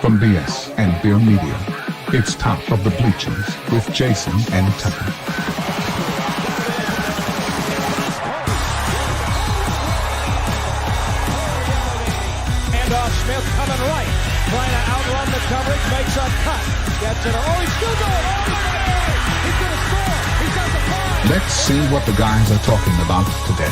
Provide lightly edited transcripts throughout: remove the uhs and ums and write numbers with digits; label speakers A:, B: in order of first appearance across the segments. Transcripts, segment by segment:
A: From BS and Beer Media, it's Top of the Bleachers with Jason and Tucker.
B: Handoff, Smith coming right, trying to outrun the coverage, makes a cut, gets it. Oh, he's still going all the way. He's going to score. He's got the five.
A: Let's see what the guys are talking about today.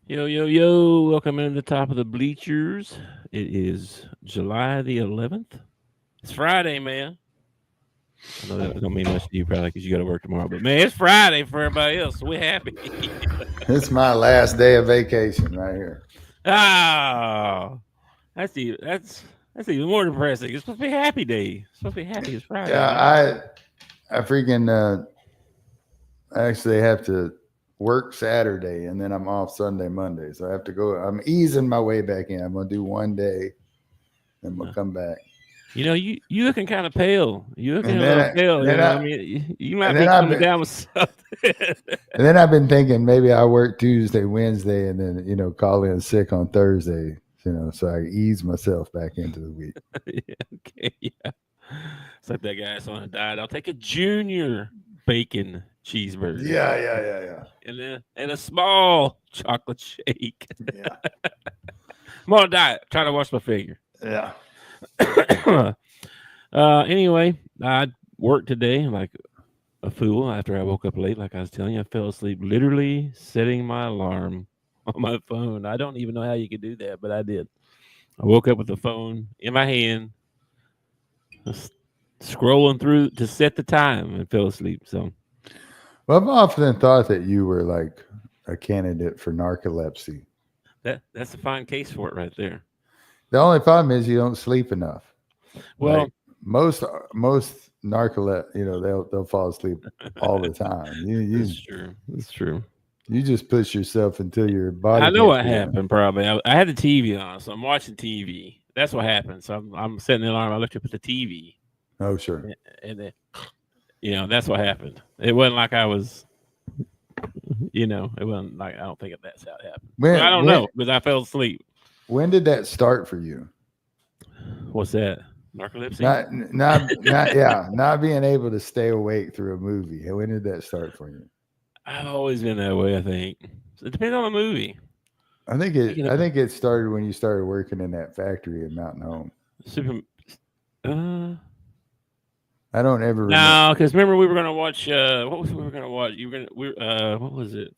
C: Yo, welcome into the Top of the Bleachers. It is July the 11th. It's Friday, man. I know that don't mean much to you probably because you got to work tomorrow, but man, it's Friday for everybody else, so we're happy.
D: It's my last day of vacation right here.
C: Oh, that's even more depressing. It's supposed to be a happy day. It's supposed to be happy. It's Friday.
D: Yeah, I freaking actually have to work Saturday and then I'm off Sunday, Monday. So I have to go. I'm easing my way back in. I'm gonna do one day, then we'll come back.
C: You know, you looking kind of pale. You looking a little pale. I mean, you might be coming down with something.
D: And then I've been thinking maybe I work Tuesday, Wednesday, and then call in sick on Thursday. So I ease myself back into the week.
C: Yeah. It's like that guy that's on a diet. I'll take a junior bacon cheeseburger.
D: Yeah.
C: And a small chocolate shake.
D: Yeah.
C: I'm on a diet. Trying to watch my figure.
D: Yeah.
C: Anyway, I worked today like a fool after I woke up late. Like I was telling you, I fell asleep literally setting my alarm on my phone. I don't even know how you could do that, but I did. I woke up with the phone in my hand, scrolling through to set the time and fell asleep. So,
D: well, I've often thought that you were like a candidate for narcolepsy.
C: That's a fine case for it right there.
D: The only problem is you don't sleep enough.
C: Well,
D: like most narcolepsy, they'll fall asleep all the time.
C: That's true.
D: You just push yourself until your body.
C: I know what happened. Probably I had the TV on, so I'm watching TV. That's what happened. So I'm setting the alarm. I looked up at the TV.
D: Oh, sure.
C: And then, that's what happened. It wasn't like I was, it wasn't like, I don't think that's how it happened. I don't know because I fell asleep.
D: When did that start for you?
C: What's that? Narcolepsy?
D: Not being able to stay awake through a movie. When did that start for you?
C: I've always been that way, I think. It depends on the movie.
D: I think it started when you started working in that factory in Mountain Home. I don't ever remember.
C: No, because remember we were going to watch. What was we were going to watch? What was it?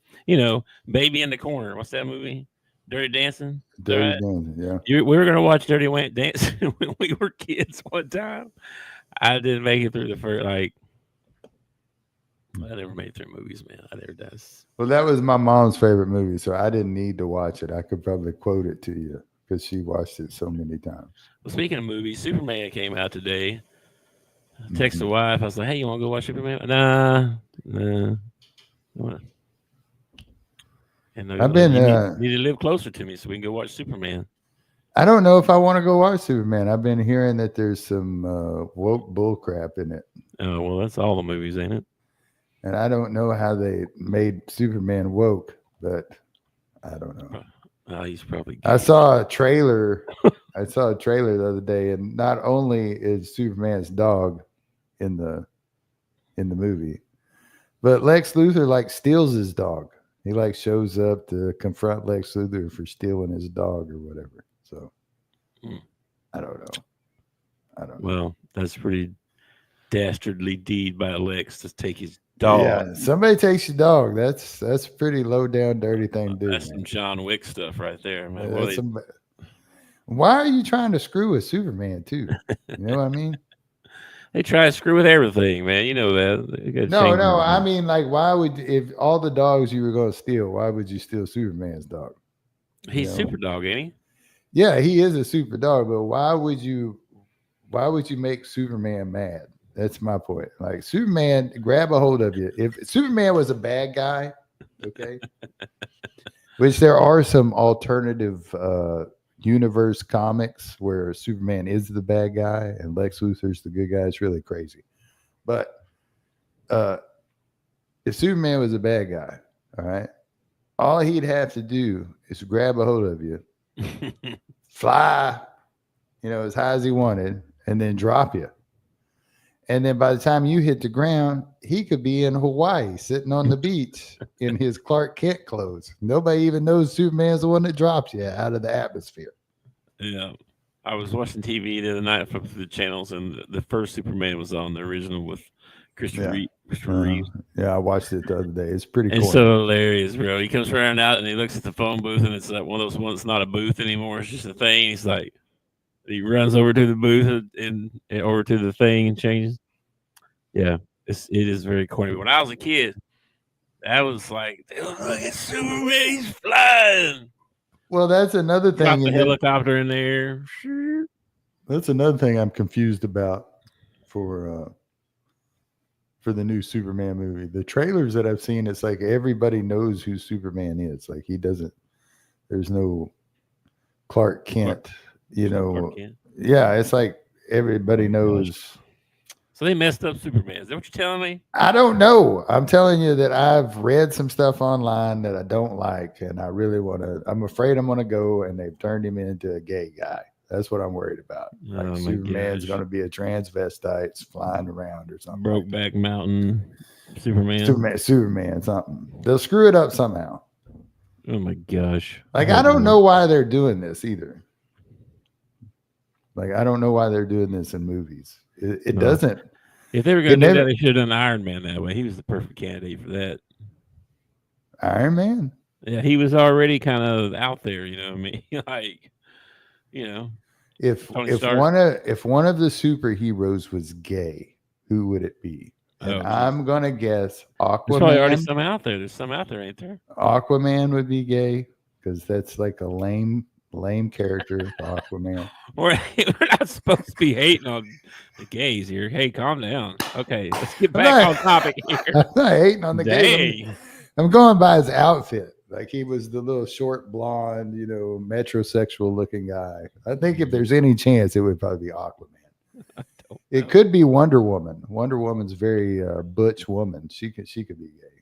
C: Baby in the Corner. What's that movie? Dirty Dancing.
D: Dirty Dancing. Yeah.
C: We were going to watch Dirty Dancing when we were kids one time. I didn't make it through the first. I never made it through movies, man. I never does.
D: Well, that was my mom's favorite movie, so I didn't need to watch it. I could probably quote it to you because she watched it so many times.
C: Well, speaking of movies, Superman came out today. I texted the wife. I was like, "Hey, you want to go watch Superman?" Nah. And
D: I've been
C: need to live closer to me so we can go watch Superman.
D: I don't know if I want to go watch Superman. I've been hearing that there's some woke bullcrap in it.
C: Oh, well, that's all the movies, ain't it?
D: And I don't know how they made Superman woke, but I don't know.
C: He's probably gay.
D: I saw a trailer the other day, and not only is Superman's dog in the movie, but Lex Luthor steals his dog. He shows up to confront Lex Luthor for stealing his dog or whatever. So I don't know.
C: Well, that's pretty dastardly deed by Lex to take his dog.
D: Yeah, somebody takes your dog. That's pretty low down, dirty thing to do.
C: That's some John Wick stuff right there, man.
D: Why are you trying to screw with Superman too? You know what I mean?
C: They try to screw with everything, man. You know that.
D: No. I mean, why would, if all the dogs you were going to steal, why would you steal Superman's dog?
C: He's super dog, ain't he?
D: Yeah, he is a super dog, but why would you make Superman mad? That's my point. Superman, grab a hold of you. If Superman was a bad guy, okay, which there are some alternative universe comics where Superman is the bad guy and Lex Luthor's the good guy. It's really crazy. But if Superman was a bad guy, all right, all he'd have to do is grab a hold of you, fly as high as he wanted, and then drop you. And then by the time you hit the ground, he could be in Hawaii sitting on the beach in his Clark Kent clothes. Nobody even knows Superman's the one that dropped you out of the atmosphere.
C: Yeah. I was watching TV the other night, flipping through the channels, and the first Superman was on, the original with Christopher Reeve.
D: Yeah, I watched it the other day. It's pretty cool.
C: It's so hilarious, bro. He comes running out and he looks at the phone booth, and it's like one of those ones that's not a booth anymore. It's just a thing. He's like, he runs over to the booth and over to the thing and changes. Yeah, it is very corny. When I was a kid, that was like, look at Superman, he's flying.
D: Well, that's another thing.
C: Drop the helicopter in there.
D: That's another thing I'm confused about for the new Superman movie. The trailers that I've seen, it's like everybody knows who Superman is. Like there's no Clark Kent, Clark Kent. Yeah, it's like everybody knows.
C: So they messed up Superman. Is that what you're telling me?
D: I don't know. I'm telling you that I've read some stuff online that I don't like, and I really I'm afraid I'm going to go, and they've turned him into a gay guy. That's what I'm worried about. Like Superman's going to be a transvestite flying around or something.
C: Brokeback Mountain Superman,
D: something. They'll screw it up somehow.
C: Oh my gosh.
D: Like, I don't know why they're doing this either. Like, I don't know why they're doing this in movies. It doesn't.
C: If they were going to do that, they should have done Iron Man that way. He was the perfect candidate for that.
D: Iron Man?
C: Yeah, he was already kind of out there, you know what I mean? Like, If one of the superheroes was gay, who would it be? And I'm gonna guess Aquaman. There's probably already some out there. There's some out there, ain't there?
D: Aquaman would be gay because that's like a lame character, Aquaman.
C: We're not supposed to be hating on the gays here. Hey, calm down. Okay, let's get back on topic here.
D: I'm not hating on the gays. I'm going by his outfit. Like he was the little short blonde, metrosexual looking guy. I think if there's any chance, it would probably be Aquaman. It could be Wonder Woman. Wonder Woman's very butch woman. She could be gay.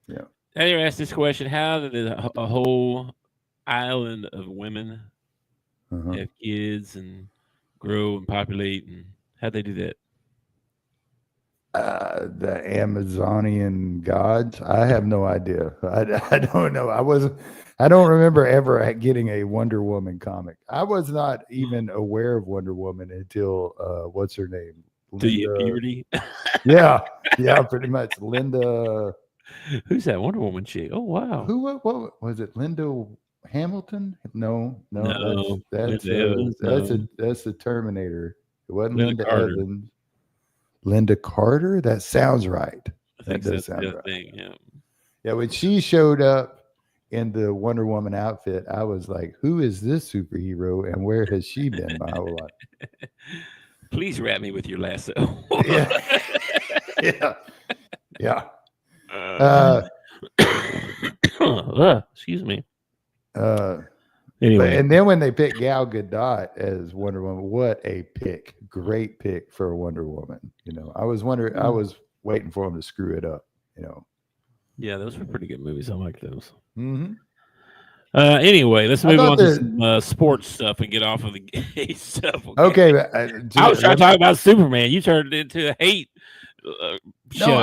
D: Yeah.
C: I ever asked this question: how did a whole island of women have kids and grow and populate, and how'd they do that?
D: The Amazonian gods. I have no idea. I don't know. I don't remember ever getting a Wonder Woman comic. I was not even aware of Wonder Woman until what's her name?
C: Puberty.
D: Yeah, pretty much. Linda.
C: Who's that Wonder Woman chick? Oh wow.
D: What was it? Linda Hamilton? No. That's the Terminator. It wasn't Linda Evans. Linda Carter? That sounds right. That does sound right.
C: Thing,
D: yeah, when she showed up in the Wonder Woman outfit, I was like, who is this superhero and where has she been my whole life?
C: Please wrap me with your lasso.
D: Yeah.
C: Excuse me.
D: Anyway, and then when they picked Gal Gadot as Wonder Woman, what a pick! Great pick for a Wonder Woman. I was waiting for them to screw it up.
C: Yeah, those were pretty good movies. I like those.
D: Mm-hmm.
C: Anyway, let's move on to some sports stuff and get off of the gay stuff.
D: Okay,
C: I was trying to talk about Superman. You turned it into a hate show.
D: No,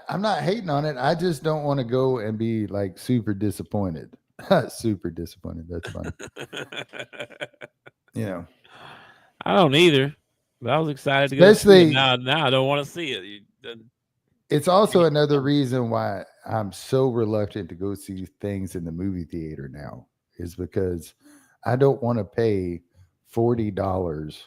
D: I'm not hating on it. I just don't want to go and be like super disappointed. Super disappointed. That's fine.
C: I don't either. But I was excited to go see it. Now I don't want to see it.
D: It's also another reason why I'm so reluctant to go see things in the movie theater now, is because I don't want to pay $40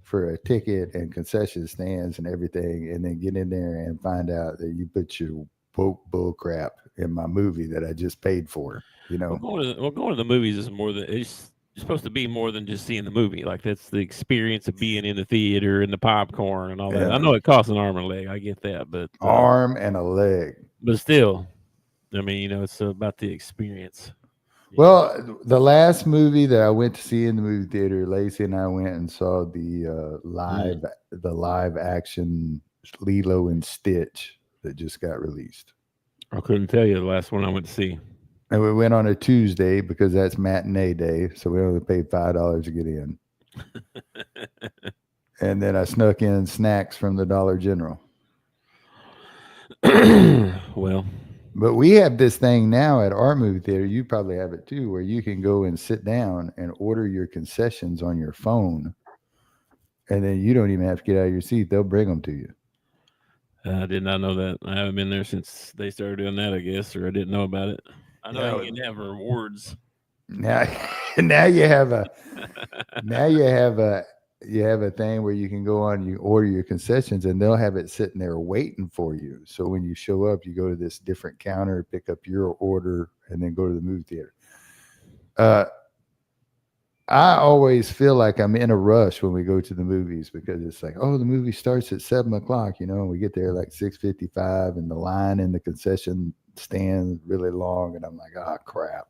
D: for a ticket and concession stands and everything, and then get in there and find out that you put your woke bull crap in my movie that I just paid for.
C: Going to the movies is more than it's supposed to be more than just seeing the movie. Like that's the experience of being in the theater and the popcorn and all that. I know it costs an arm and a leg. I get that, but
D: arm and a leg.
C: But still, I mean, it's about the experience.
D: Well, the last movie that I went to see in the movie theater, Lacey and I went and saw the live action Lilo and Stitch that just got released.
C: I couldn't tell you the last one I went to see.
D: And we went on a Tuesday because that's matinee day, so we only paid $5 to get in. And then I snuck in snacks from the Dollar General.
C: Well,
D: but we have this thing now at our movie theater. You probably have it too, where you can go and sit down and order your concessions on your phone. And then you don't even have to get out of your seat. They'll bring them to you.
C: I did not know that. I haven't been there since they started doing that, I guess, or I didn't know about it. I know you can have rewards.
D: Now you have a thing where you can go on, you order your concessions, and they'll have it sitting there waiting for you. So when you show up, you go to this different counter, pick up your order, and then go to the movie theater. I always feel like I'm in a rush when we go to the movies because it's like, oh, the movie starts at 7:00, and we get there like 6:55, and the line in the concession stand really long, and I'm like, oh crap.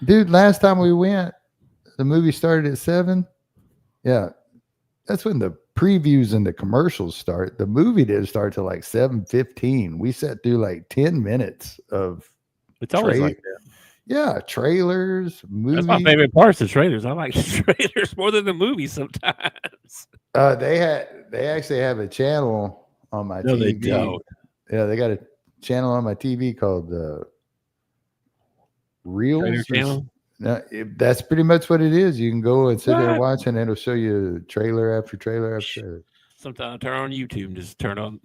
D: Dude, last time we went, the movie started at 7. Yeah. That's when the previews and the commercials start. The movie didn't start till like 7:15. We sat through like 10 minutes of
C: it's always like that.
D: Yeah, trailers, movies.
C: That's my favorite parts of trailers. I like trailers more than the movie sometimes.
D: They actually have a channel on my TV.
C: No, they don't.
D: Yeah, they got a channel on my TV called Reels.
C: Channel?
D: No, that's pretty much what it is. You can go and sit there and watch, and it'll show you trailer after trailer after trailer.
C: Sometimes I turn on YouTube and just turn on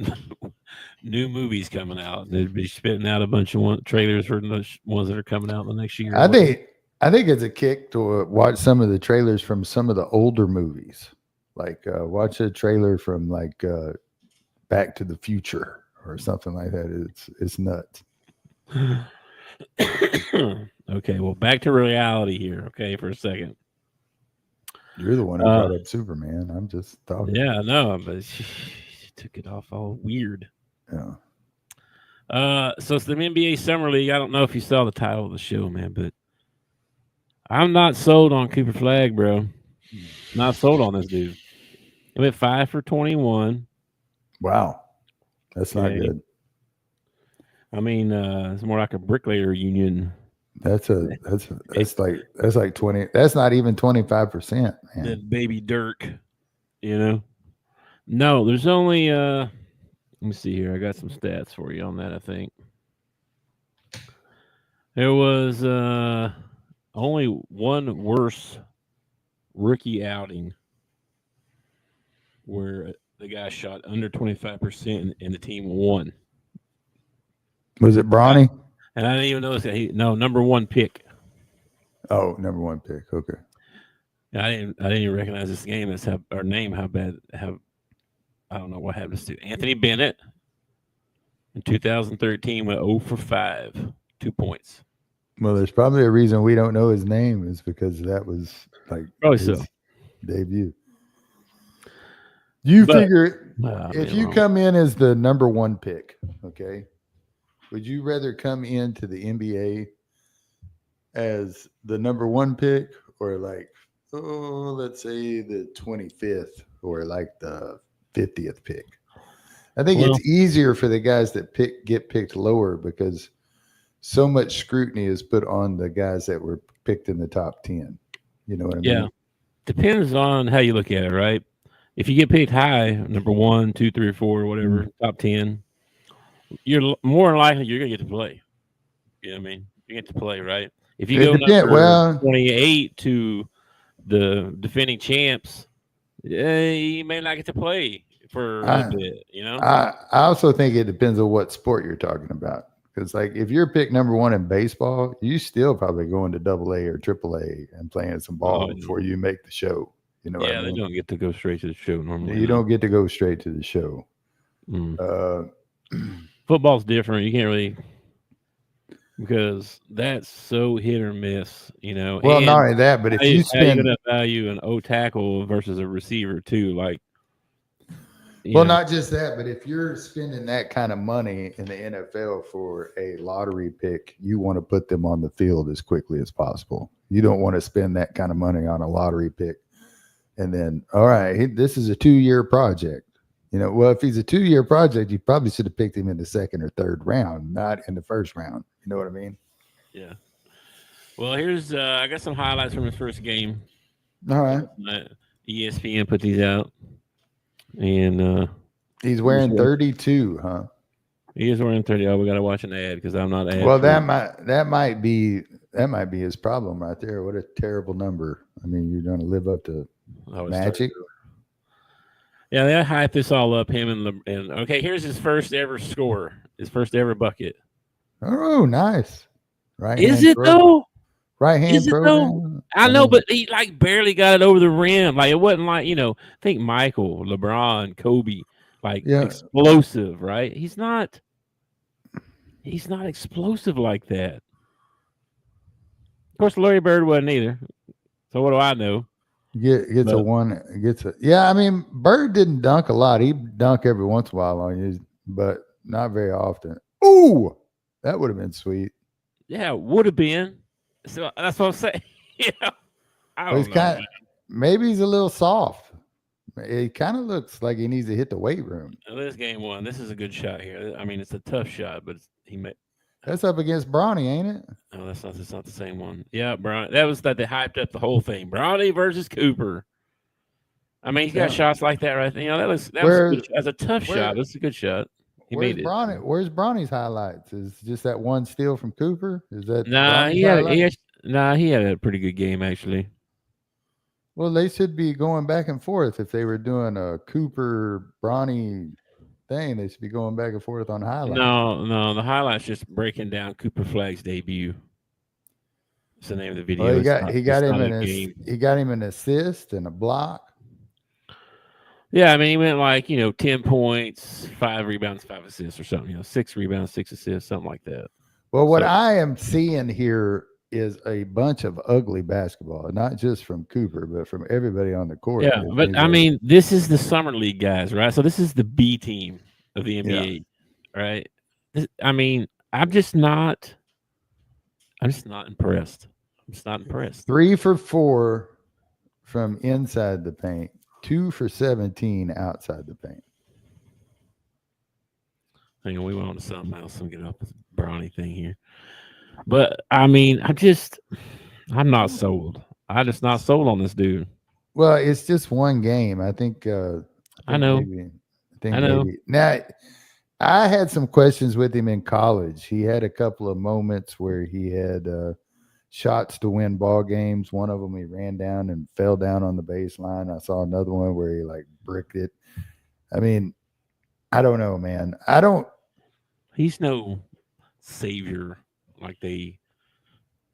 C: new movies coming out. And they'd be spitting out a bunch of trailers for the ones that are coming out the next year.
D: I think it's a kick to watch some of the trailers from some of the older movies. Like watch a trailer from like Back to the Future or something like that. It's nuts.
C: Okay, well, back to reality here. Okay, for a second.
D: You're the one who brought up Superman. I'm just talking.
C: Yeah, I know, but she took it off all weird.
D: Yeah.
C: So it's the NBA Summer League. I don't know if you saw the title of the show, man, but I'm not sold on Cooper Flagg, bro. Not sold on this dude. He went 5 for 21.
D: Wow, that's not good.
C: I mean, it's more like a bricklayer union.
D: That's like 20. That's not even 25%.
C: That baby Dirk, No, there's only let me see here. I got some stats for you on that, I think. There was only one worse rookie outing where the guy shot under 25% and the team won.
D: Was it Bronny?
C: And I didn't even notice that number one pick.
D: Oh, number one pick. Okay.
C: And I didn't even recognize this game as I don't know what happens to Anthony Bennett in 2013 went 0 for 5, 2 points.
D: Well, there's probably a reason we don't know his name is because that was like his debut. Figure if you come in as the number one pick, okay, would you rather come into the NBA as the number one pick or like, let's say the 25th or like the 50th pick? I think it's easier for the guys that get picked lower because so much scrutiny is put on the guys that were picked in the top 10. You know what I mean? Yeah.
C: Depends on how you look at it, right? If you get picked high, number 1, 2, 3, or 4, whatever, top 10, you're more likely you're going to get to play. You know what I mean? You get to play, right? If you go number 28 to the defending champs, you may not get to play for a bit,
D: I also think it depends on what sport you're talking about. Because, like, if you're picked number 1 in baseball, you still probably going to AA or AAA and playing some ball before you make the show. You know what I mean?
C: They don't get to go straight to the show normally.
D: You don't get to go straight to the show.
C: Football's different. You can't really, because that's so hit or miss,
D: Well, and not only that, but if you spend
C: value an O tackle versus a receiver too, like.
D: Not just that, but if you're spending that kind of money in the NFL for a lottery pick, you want to put them on the field as quickly as possible. You don't want to spend that kind of money on a lottery pick. And then, all right, this is a 2-year project. Well, if he's a 2-year project, you probably should have picked him in the second or third round, not in the first round. You know what I mean?
C: Yeah. Well, here's I got some highlights from his first game.
D: All right.
C: ESPN put these out, and
D: He's wearing 32, huh?
C: he is wearing 30. Oh, we got to watch an ad because I'm not ad.
D: Well,
C: free.
D: that might be his problem right there. What a terrible number. I mean, you're going to live up to Magic.
C: Yeah, they hype this all up. Him and okay, here's his first ever score, his first ever bucket.
D: Oh, nice. Right?
C: Is it though?
D: Right hand
C: program. I know, but he like barely got it over the rim. Like it wasn't like I think Michael, LeBron, Kobe, explosive, right? He's not explosive like that. Of course, Larry Bird wasn't either. So what do I know?
D: Yeah, I mean, Bird didn't dunk a lot. He'd dunk every once in a while on you, but not very often. Ooh, that would have been sweet.
C: Yeah, would have been. So that's what I'm saying. I don't know.
D: Maybe he's a little soft. It kind of looks like he needs to hit the weight room.
C: This game one. This is a good shot here. I mean, it's a tough shot, but he made.
D: That's up against Bronny, ain't it?
C: No, that's not the same one. Yeah, Bronny. That was that they hyped up the whole thing. Bronny versus Cooper. I mean, he's got shots like that right there. That's a tough shot. That's a good shot. He made it.
D: Where's Bronny's highlights? Is just that one steal from Cooper? Is that
C: he had a pretty good game actually.
D: Well, they should be going back and forth if they were doing a Cooper Bronny thing. They should be going back and forth on highlights.
C: No, the highlights just breaking down Cooper Flagg's debut. That's the name of the video.
D: Well, he got him an assist and a block.
C: Yeah, I mean, he went like 10 points, 5 rebounds, 5 assists, or something. 6 rebounds, 6 assists, something like that.
D: Well, what I am seeing here is a bunch of ugly basketball, not just from Cooper, but from everybody on the court.
C: Yeah, but I mean, this is the summer league guys, right? So this is the B team of the NBA, right? I mean, I'm just not impressed. I'm just not impressed.
D: 3 for 4 from inside the paint, 2 for 17 outside the paint.
C: Hang on, we went on to something else. I'm getting off this Bronny thing here. But I mean, I'm not sold. I'm just not sold on this dude.
D: Well, it's just one game. I think.
C: I know.
D: Maybe. Now, I had some questions with him in college. He had a couple of moments where he had shots to win ball games. One of them, he ran down and fell down on the baseline. I saw another one where he bricked it. I mean, I don't know, man.
C: He's no savior like they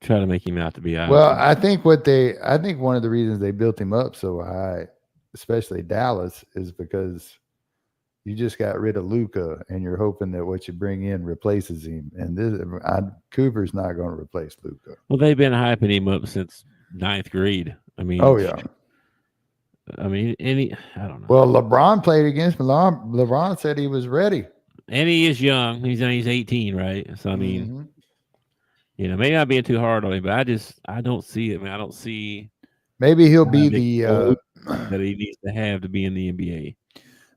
C: try to make him out to be.
D: Well, I think one of the reasons they built him up so high, especially Dallas, is because you just got rid of Luka and you're hoping that what you bring in replaces him. And Cooper's not going to replace Luka.
C: Well, they've been hyping him up since 9th grade. I mean,
D: oh yeah.
C: I mean, I don't know.
D: Well, LeBron played against him. LeBron said he was ready.
C: And he is young. He's 18, right? So I mean, maybe not being too hard on him, but I don't see it, man. I don't see.
D: Maybe he'll be the
C: that he needs to have to be in the NBA.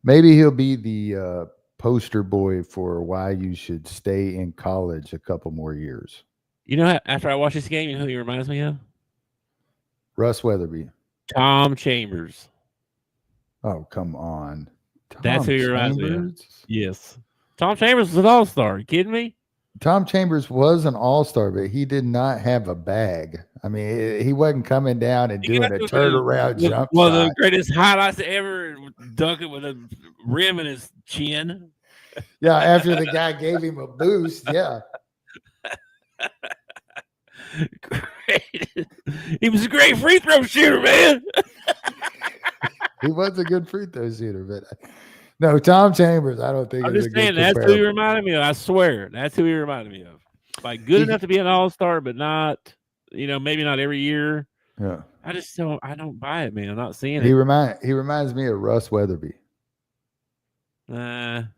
D: Maybe he'll be the poster boy for why you should stay in college a couple more years.
C: After I watch this game, you know who he reminds me of?
D: Russ Weatherby.
C: Tom Chambers.
D: Oh, come on.
C: That's who he reminds me of. Yes. Tom Chambers was an all-star. You kidding me?
D: Tom Chambers was an all-star, but he did not have a bag. I mean, he wasn't coming down and doing a turnaround jump
C: one
D: shot.
C: Of the greatest highlights ever, dunking with a rim in his chin.
D: Yeah, after the guy gave him a boost, yeah.
C: Great. He was a great free throw shooter, man.
D: He was a good free throw shooter, but no, Tom Chambers, I don't think.
C: I'm just saying that's who he reminded me of. I swear, that's who he reminded me of. Like good enough to be an all-star, but not, maybe not every year.
D: Yeah,
C: I don't buy it, man. I'm not seeing it.
D: He reminds me of Russ Weatherby.
C: Can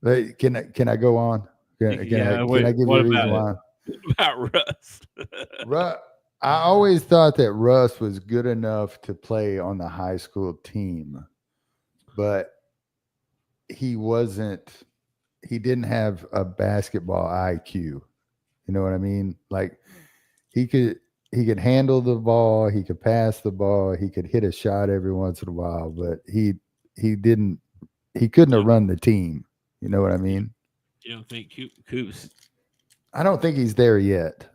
D: I go on? Can I give you a reason why?
C: About Russ.
D: I always thought that Russ was good enough to play on the high school team, but he didn't have a basketball IQ. You know what I mean? Like he could he could handle the ball, he could pass the ball, he could hit a shot every once in a while, but he couldn't have run the team. You know what I mean?
C: You don't think Coops?
D: I don't think he's there yet.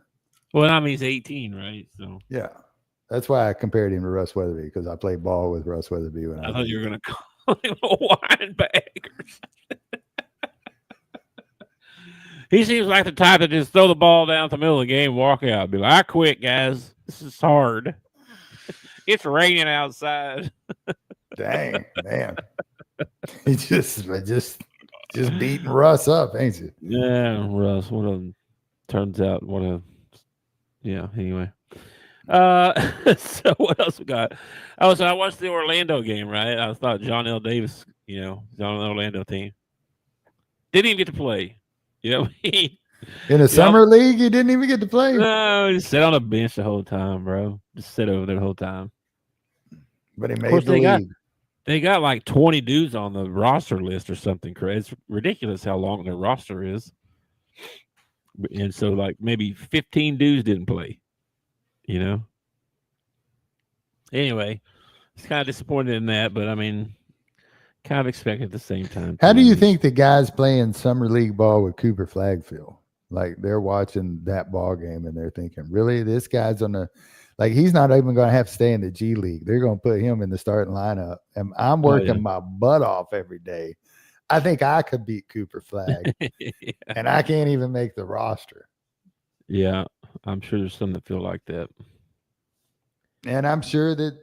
C: Well, I mean, he's 18, right? So
D: yeah, that's why I compared him to Russ Weatherby, because I played ball with Russ Weatherby when I
C: thought you were going to call him a wine bag or something. He seems like the type that just throw the ball down the middle of the game, walk out, be like, "I quit, guys. This is hard. It's raining outside."
D: Dang, man. He just beating Russ up, ain't you?
C: Yeah, Russ. Anyway. So what else we got? Oh, so I watched the Orlando game, right? I thought John L. Davis, John Orlando team didn't even get to play. In
D: a summer league, he didn't even get to play.
C: No, he just sat on a bench the whole time, bro. Just sit over there the whole time.
D: But he made the league.
C: They got like 20 dudes on the roster list or something. It's ridiculous how long their roster is. And so, like, maybe 15 dudes didn't play, Anyway, it's kind of disappointed in that, but I mean, kind of expected at the same time.
D: How do you think the guys playing summer league ball with Cooper Flagg feel? Like, they're watching that ball game and they're thinking, really, this guy's he's not even going to have to stay in the G League. They're going to put him in the starting lineup. And I'm working my butt off every day. I think I could beat Cooper Flagg, and I can't even make the roster.
C: Yeah, I'm sure there's some that feel like that.
D: And I'm sure that,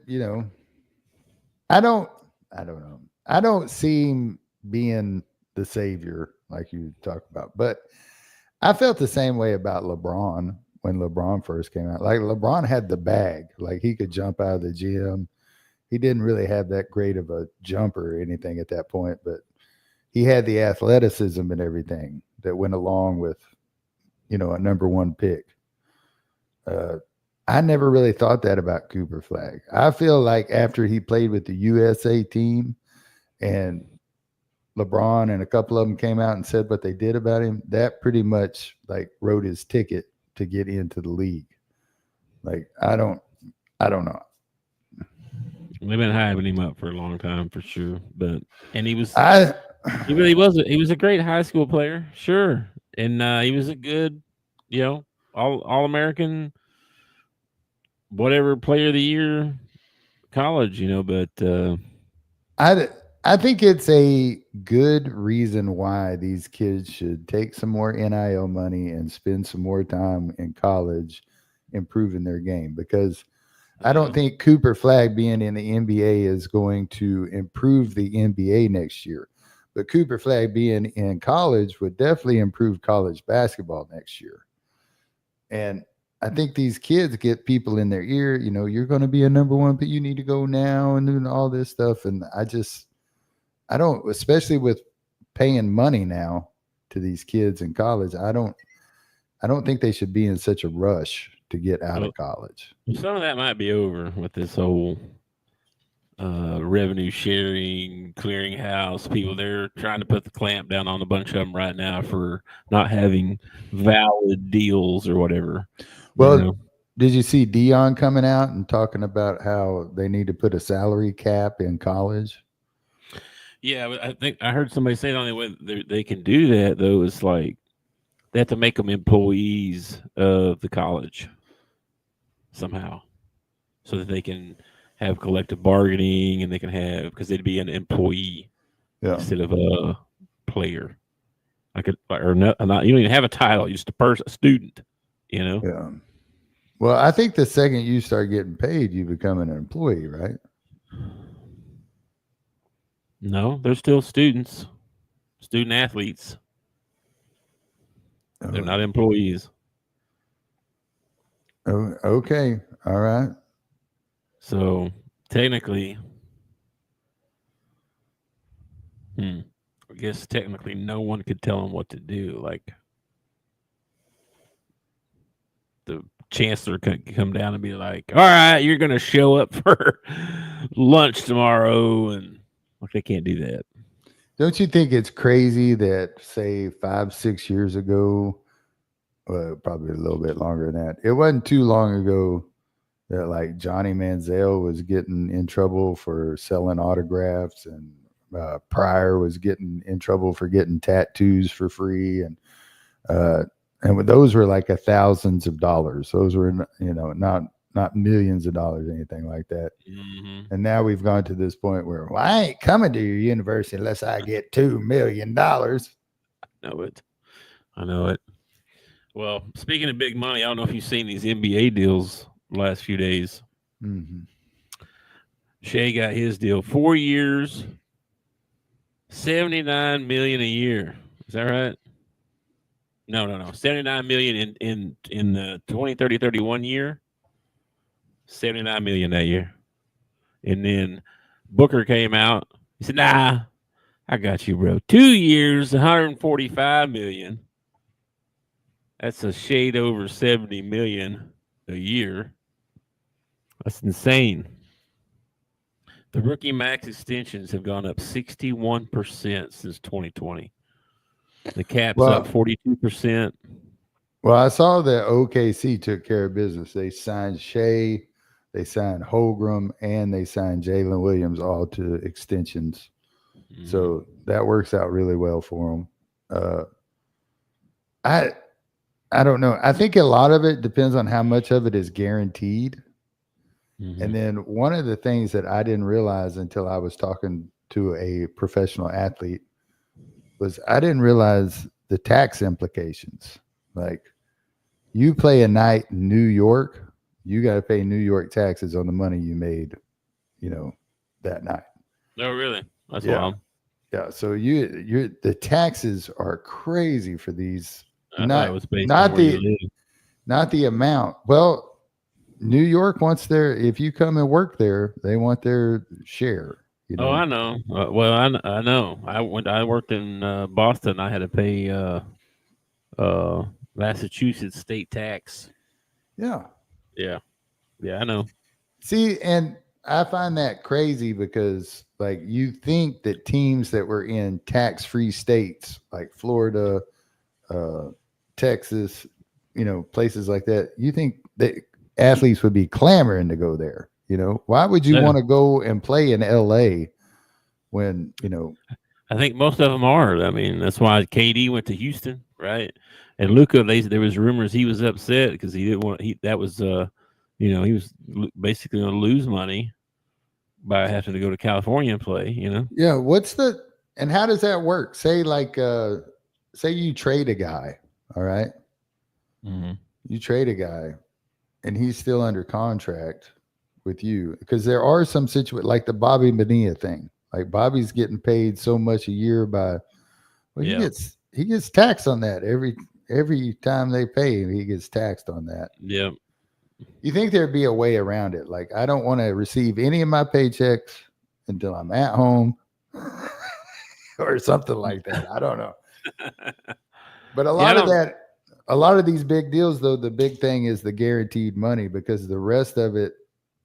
D: I don't know. I don't see him being the savior like you talked about. But I felt the same way about LeBron when LeBron first came out. Like, LeBron had the bag. Like, he could jump out of the gym. He didn't really have that great of a jumper or anything at that point, but he had the athleticism and everything that went along with, a number one pick. I never really thought that about Cooper Flagg. I feel like after he played with the USA team and LeBron and a couple of them came out and said what they did about him, that pretty much like wrote his ticket to get into the league. Like, I don't know.
C: They've been hyping him up for a long time for sure, he was a great high school player, sure, and he was a good, all American, whatever player of the year, college, but
D: I think it's a good reason why these kids should take some more NIL money and spend some more time in college improving their game, because I don't think Cooper Flagg being in the NBA is going to improve the NBA next year. But Cooper Flagg being in college would definitely improve college basketball next year. And I think these kids get people in their ear, you're going to be a number one, but you need to go now and doing all this stuff. And I don't, especially with paying money now to these kids in college, I don't think they should be in such a rush to get out of college.
C: Some of that might be over with this whole revenue sharing, clearinghouse people. They're trying to put the clamp down on a bunch of them right now for not having valid deals or whatever.
D: Well, did you see Dion coming out and talking about how they need to put a salary cap in college?
C: Yeah, I think I heard somebody say the only way they can do that, though, is like they have to make them employees of the college somehow, so that they can have collective bargaining and they can have, because they'd be an employee instead of a player. You don't even have a title, you're just a student,
D: Yeah. Well, I think the second you start getting paid, you become an employee, right?
C: No, they're still students, student athletes. They're not employees.
D: Oh, okay. All right.
C: So technically, I guess technically no one could tell them what to do. Like, the chancellor could come down and be like, all right, you're going to show up for lunch tomorrow. And like, they can't do that.
D: Don't you think it's crazy that, say, 5-6 years ago, well, probably a little bit longer than that. It wasn't too long ago that like Johnny Manziel was getting in trouble for selling autographs, and Pryor was getting in trouble for getting tattoos for free, and those were like thousands of dollars. Those were not millions of dollars, anything like that.
C: Mm-hmm.
D: And now we've gone to this point where, well, I ain't coming to your university unless I get $2 million.
C: I know it. Well, speaking of big money, I don't know if you've seen these NBA deals the last few days.
D: Mm-hmm.
C: Shea got his deal, 4 years, $79 million a year. Is that right? No. $79 million in the 2030-31 year. $79 million that year. And then Booker came out. He said, "Nah, I got you, bro. 2 years, $145 million. That's a shade over $70 million a year. That's insane." The rookie max extensions have gone up 61% since 2020. The cap's up 42%.
D: Well, I saw that OKC took care of business. They signed Shea, they signed Holmgren, and they signed Jalen Williams all to extensions. Mm-hmm. So that works out really well for them. I don't know. I think a lot of it depends on how much of it is guaranteed. Mm-hmm. And then one of the things that I didn't realize until I was talking to a professional athlete was I didn't realize the tax implications. Like, you play a night in New York, you got to pay New York taxes on the money you made, that night.
C: No, really? That's wild.
D: Yeah. So the taxes are crazy for these. Not the amount. Well, New York wants if you come and work there, they want their share.
C: Oh, I know. I know. I worked in Boston. I had to pay Massachusetts state tax.
D: Yeah.
C: I know.
D: See, and I find that crazy because, like, you think that teams that were in tax-free states like Florida, Texas, places like that, you think that athletes would be clamoring to go there. Why would you want to go and play in LA when,
C: I think most of them are. I mean, that's why KD went to Houston, right? And Luka, there was rumors he was upset because he didn't want. He was basically going to lose money by having to go to California and play.
D: Yeah. And how does that work? Say say you trade a guy, all right?
C: Mm-hmm.
D: You trade a guy, and he's still under contract with you, because there are some situations like the Bobby Bonilla thing. Like, Bobby's getting paid so much a year he gets taxed on that every time they pay him. He gets taxed on that.
C: Yeah.
D: You think there'd be a way around it? Like, I don't want to receive any of my paychecks until I'm at home or something like that. I don't know. But a lot of these big deals, though, the big thing is the guaranteed money, because the rest of it,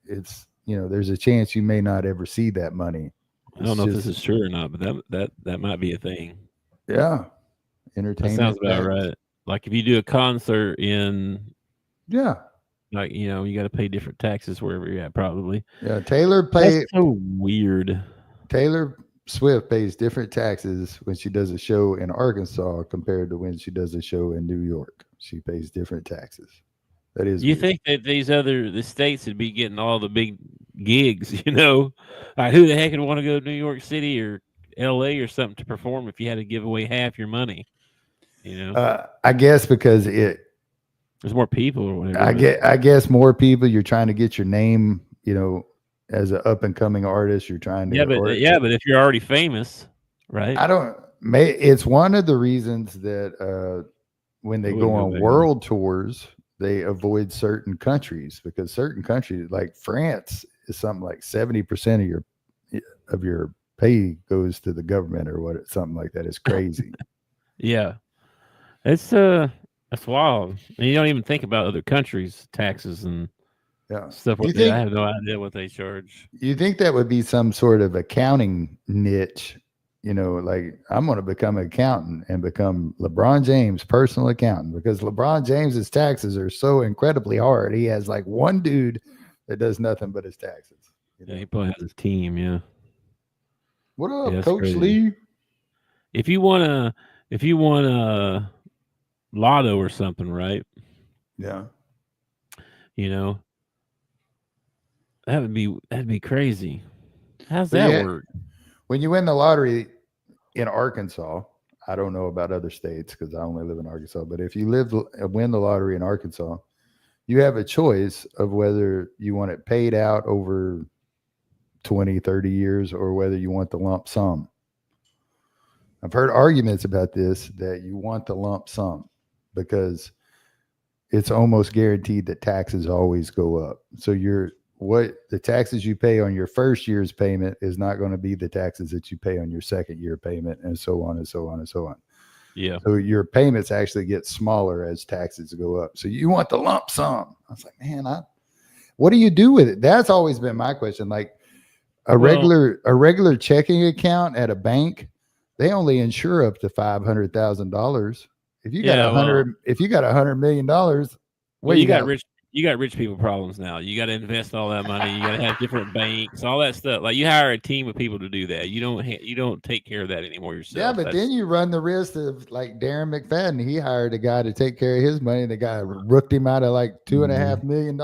D: it's, there's a chance you may not ever see that money.
C: I don't know if this is true or not, but that might be a thing.
D: Yeah. Entertainment.
C: That sounds about right. Like, if you do a concert in, like, you got to pay different taxes wherever you're at, probably.
D: Yeah.
C: That's so weird.
D: Taylor Swift pays different taxes when she does a show in Arkansas compared to when she does a show in New York. She pays different taxes. That is.
C: You think that the states would be getting all the big gigs, Like, who the heck would want to go to New York City or LA or something to perform if you had to give away half your money?
D: I guess because
C: there's more people or whatever.
D: I guess more people. You're trying to get your name, as an up and coming artist. You're trying to.
C: But if you're already famous, right?
D: It's one of the reasons that when they go on world tours, they avoid certain countries, because certain countries like France is something like 70% of your pay goes to the government or something like that. It's crazy.
C: Yeah. It's that's wild. And you don't even think about other countries' taxes and stuff like that. I have no idea what they charge.
D: You think that would be some sort of accounting niche, like I'm going to become an accountant and become LeBron James' personal accountant because LeBron James's taxes are so incredibly hard. He has like one dude that does nothing but his taxes.
C: Yeah, he probably has his team. Yeah.
D: What up,
C: Yeah, that's
D: Coach
C: crazy.
D: Lee?
C: If you want a lotto or something, right?
D: Yeah.
C: That'd be crazy. How's
D: So
C: that
D: yeah,
C: work?
D: when you win the lottery in Arkansas, I don't know about other states because I only live in Arkansas, but if you win the lottery in Arkansas, you have a choice of whether you want it paid out over 20, 30 years or whether you want the lump sum. I've heard arguments about this that you want the lump sum because it's almost guaranteed that taxes always go up. So what the taxes you pay on your first year's payment is not going to be the taxes that you pay on your second year payment, and so on and so on and so on.
C: Yeah.
D: So your payments actually get smaller as taxes go up. So you want the lump sum. I was like, man, what do you do with it? That's always been my question. Like a regular checking account at a bank, they only insure up to $500,000. If you got $100 million,
C: well, you got rich people problems now. You got to invest all that money. You got to have different banks, all that stuff. Like you hire a team of people to do that. You don't take care of that anymore yourself.
D: Yeah, but then you run the risk of like Darren McFadden. He hired a guy to take care of his money. And the guy rooked him out of like $2.5 million.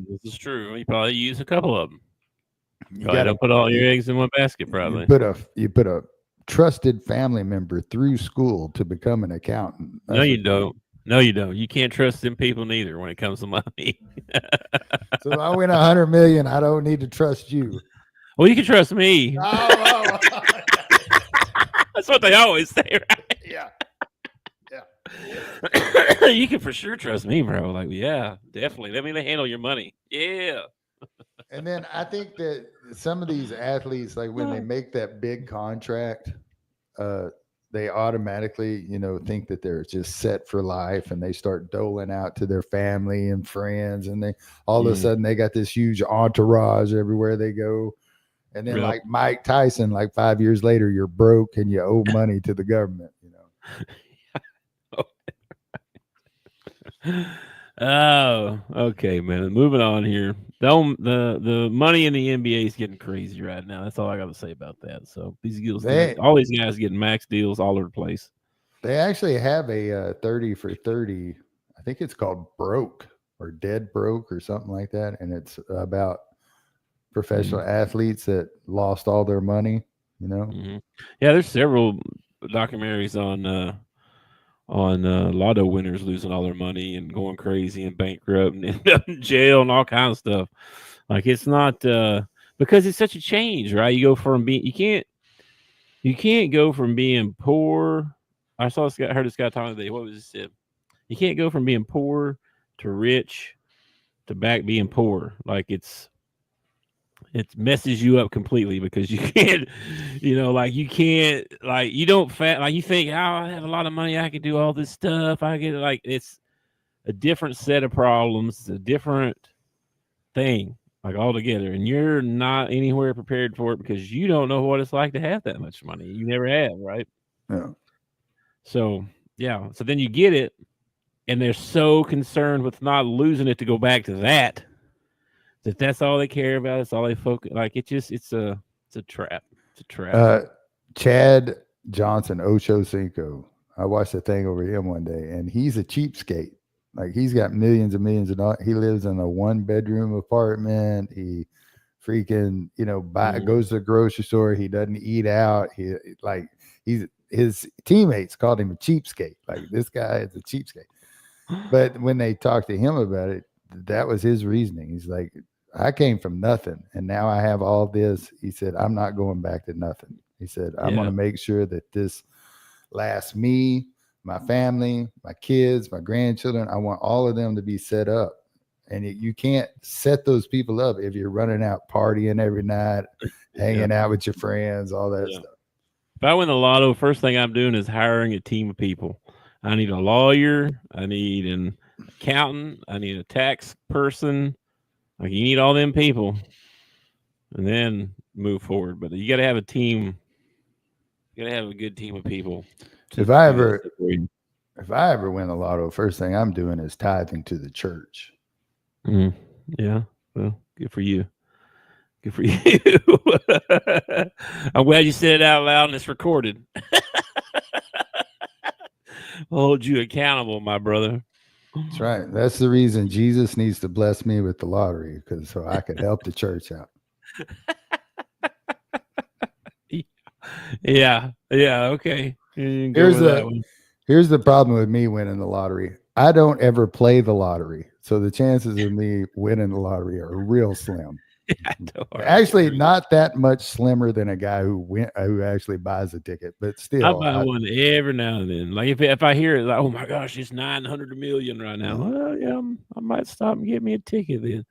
C: This is true. You probably use a couple of them. You
D: got to
C: put all your eggs in one basket. Probably
D: you put a trusted family member through school to become an accountant.
C: No, you don't. No, you don't. You can't trust them people neither when it comes to money.
D: So if I win $100 million, I don't need to trust you.
C: Well, you can trust me.
D: Oh.
C: That's what they always say, right?
D: Yeah.
C: You can for sure trust me, bro. Like, yeah, definitely. Let me handle your money. Yeah.
D: And then I think that some of these athletes, like when they make that big contract, they automatically, think that they're just set for life, and they start doling out to their family and friends, and they all of a sudden they got this huge entourage everywhere they go. And then like Mike Tyson, like 5 years later, you're broke and you owe money to the government,
C: Oh, okay, man. Moving on here. The money in the NBA is getting crazy right now. That's all I got to say about that. So these deals, all these guys getting max deals all over the place.
D: They actually have a 30 for 30. I think it's called Broke or Dead Broke or something like that, and it's about professional athletes that lost all their money.
C: Yeah, there's several documentaries on lotto winners losing all their money and going crazy and bankrupt and end up in jail and all kinds of stuff. Like it's not because it's such a change, right? You go from being you can't go from being poor. I heard this guy talking today. What was it said? You can't go from being poor to rich to back being poor. Like it messes you up completely because you can't, you don't you think, oh, I have a lot of money, I can do all this stuff. I get like it's a different set of problems, it's a different thing, like altogether, and you're not anywhere prepared for it because you don't know what it's like to have that much money. You never have, right?
D: Yeah.
C: So so then you get it, and they're so concerned with not losing it to go back to that. That's all they care about. It's all they focus. Like it's a trap. It's a trap.
D: Chad Johnson, Ocho Cinco. I watched a thing over him one day, and he's a cheapskate. Like he's got millions and millions of dollars. He lives in a 1-bedroom apartment. He freaking, goes to the grocery store. He doesn't eat out. His teammates called him a cheapskate. Like this guy is a cheapskate. But when they talked to him about it, that was his reasoning. He's like, I came from nothing, and now I have all this. He said, I'm not going back to nothing. He said, I'm going to make sure that this lasts me, my family, my kids, my grandchildren. I want all of them to be set up. And you can't set those people up if you're running out partying every night, hanging out with your friends, all that stuff.
C: If I win the lotto, first thing I'm doing is hiring a team of people. I need a lawyer. I need an accountant. I need a tax person. Like you need all them people, and then move forward. But you got to have a team You gotta have a good team of people.
D: If I ever win the lotto, first thing I'm doing is tithing to the church.
C: Yeah, well, good for you. Good for you. I'm glad you said it out loud and it's recorded. I'll hold you accountable, my brother.
D: That's right. That's the reason Jesus needs to bless me with the lottery, because so I could help the church out.
C: Yeah, okay.
D: Here's the problem with me winning the lottery. I don't ever play the lottery, so the chances of me winning the lottery are real slim. Actually, not that much slimmer than a guy who actually buys a ticket, but still.
C: I buy one every now and then. Like if I hear it, like, oh my gosh, it's 900 million right now. Well, yeah, I might stop and get me a ticket then.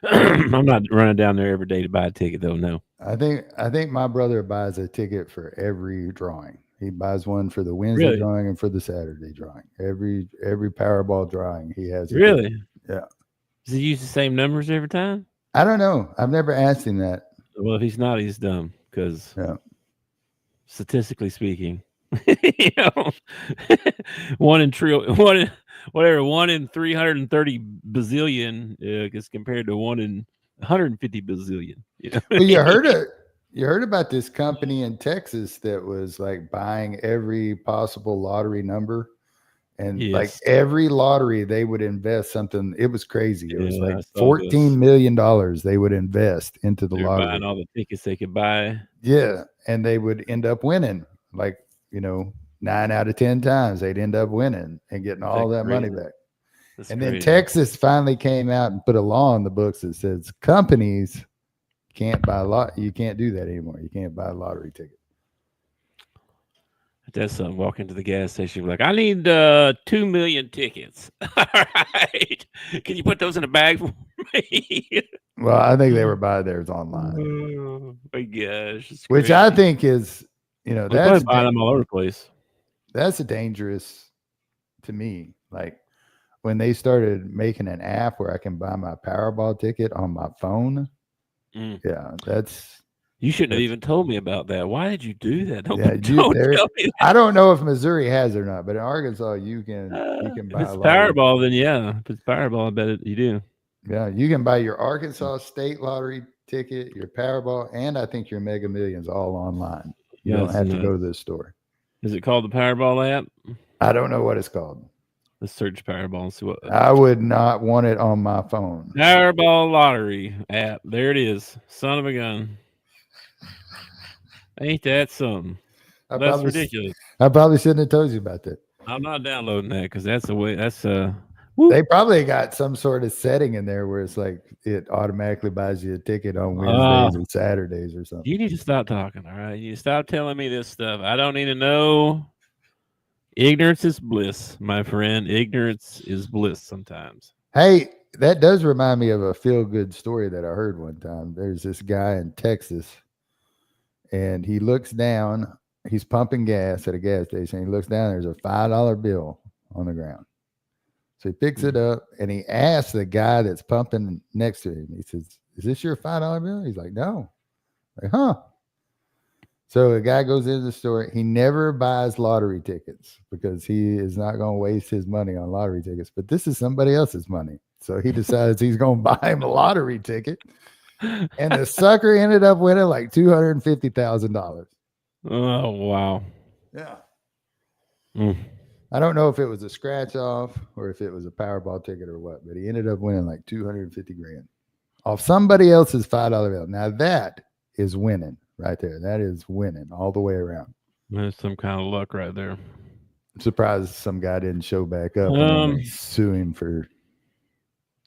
C: I'm not running down there every day to buy a ticket though. No.
D: I think my brother buys a ticket for every drawing. He buys one for the Wednesday drawing and for the Saturday drawing. Every Powerball drawing he has.
C: Really?
D: Ticket. Yeah.
C: Does he use the same numbers every time?
D: I don't know. I've never asked him that.
C: Well, if he's not, he's dumb because statistically speaking, one in 330 bazillion is compared to 1 in 150 bazillion.
D: Well, you heard about this company in Texas that was like buying every possible lottery number. And like every lottery, they would invest something. It was crazy. It was like $14 million they would invest into the lottery.
C: Buying all the tickets they could buy.
D: Yeah. And they would end up winning. Like, 9 out of 10 times they'd end up winning and getting all that money back. Then Texas finally came out and put a law in the books that says companies can't buy you can't do that anymore. You can't buy a lottery ticket.
C: That's something. Walk into the gas station, like, I need 2 million tickets. All right, can you put those in a bag for me?
D: Well, I think they were buying theirs online.
C: Oh my gosh!
D: Which
C: crazy.
D: I think is, that's
C: buying them all over the place.
D: That's dangerous to me. Like when they started making an app where I can buy my Powerball ticket on my phone. Yeah, that's.
C: You shouldn't have even told me about that. Why did you do that? Don't tell me that.
D: I don't know if Missouri has it or not, but in Arkansas, you can buy.
C: If it's Powerball, then yeah. If it's Powerball, I bet you do.
D: Yeah, you can buy your Arkansas State Lottery ticket, your Powerball, and I think your Mega Millions all online. You don't have to go to the store.
C: Is it called the Powerball app?
D: I don't know what it's called.
C: Let's search Powerball and see what.
D: I would not want it on my phone.
C: Powerball lottery app. There it is. Son of a gun. Ain't that something? That's ridiculous.
D: I probably shouldn't have told you about that.
C: I'm not downloading that because that's the way. That's
D: They probably got some sort of setting in there where it's like it automatically buys you a ticket on Wednesdays and Saturdays or something.
C: You need to stop talking. All right, you stop telling me this stuff. I don't need to know. Ignorance is bliss, my friend. Ignorance is bliss sometimes.
D: Hey, that does remind me of a feel-good story that I heard one time. There's this guy in Texas. And he looks down, he's pumping gas at a gas station. He looks down, there's a $5 bill on the ground. So he picks it up and he asks the guy that's pumping next to him. He says, "Is this your $5 bill?" He's like, "No." Like, huh? So the guy goes into the store. He never buys lottery tickets because he is not going to waste his money on lottery tickets. But this is somebody else's money. So he decides he's going to buy him a lottery ticket. And the sucker ended up winning like $250,000.
C: Oh, wow.
D: Yeah. I don't know if it was a scratch off or if it was a Powerball ticket or what, but he ended up winning like $250,000 off somebody else's $5 bill. Now that is winning right there. That is winning all the way around.
C: That's some kind of luck right there.
D: I'm surprised some guy didn't show back up and sue him for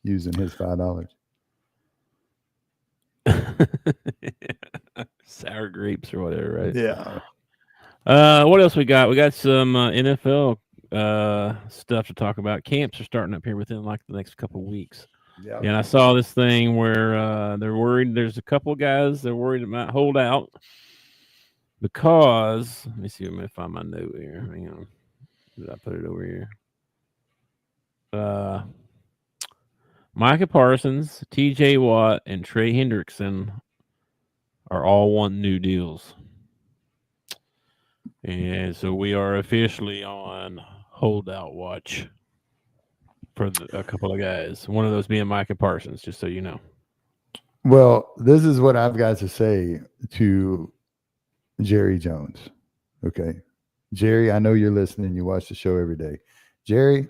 D: using his $5.
C: Sour grapes or whatever, right?
D: Yeah.
C: What else we got? We got some NFL stuff to talk about. Camps are starting up here within like the next couple of weeks. Yeah. And I saw this thing where they're worried. There's a couple of guys they're worried it might hold out because let me see if I find my note here. Hang on. Did I put it over here? Micah Parsons, TJ Watt, and Trey Hendrickson are all wanting new deals. And so we are officially on holdout watch for a couple of guys. One of those being Micah Parsons, just so you know.
D: Well, this is what I've got to say to Jerry Jones. Okay. Jerry, I know you're listening. You watch the show every day. Jerry,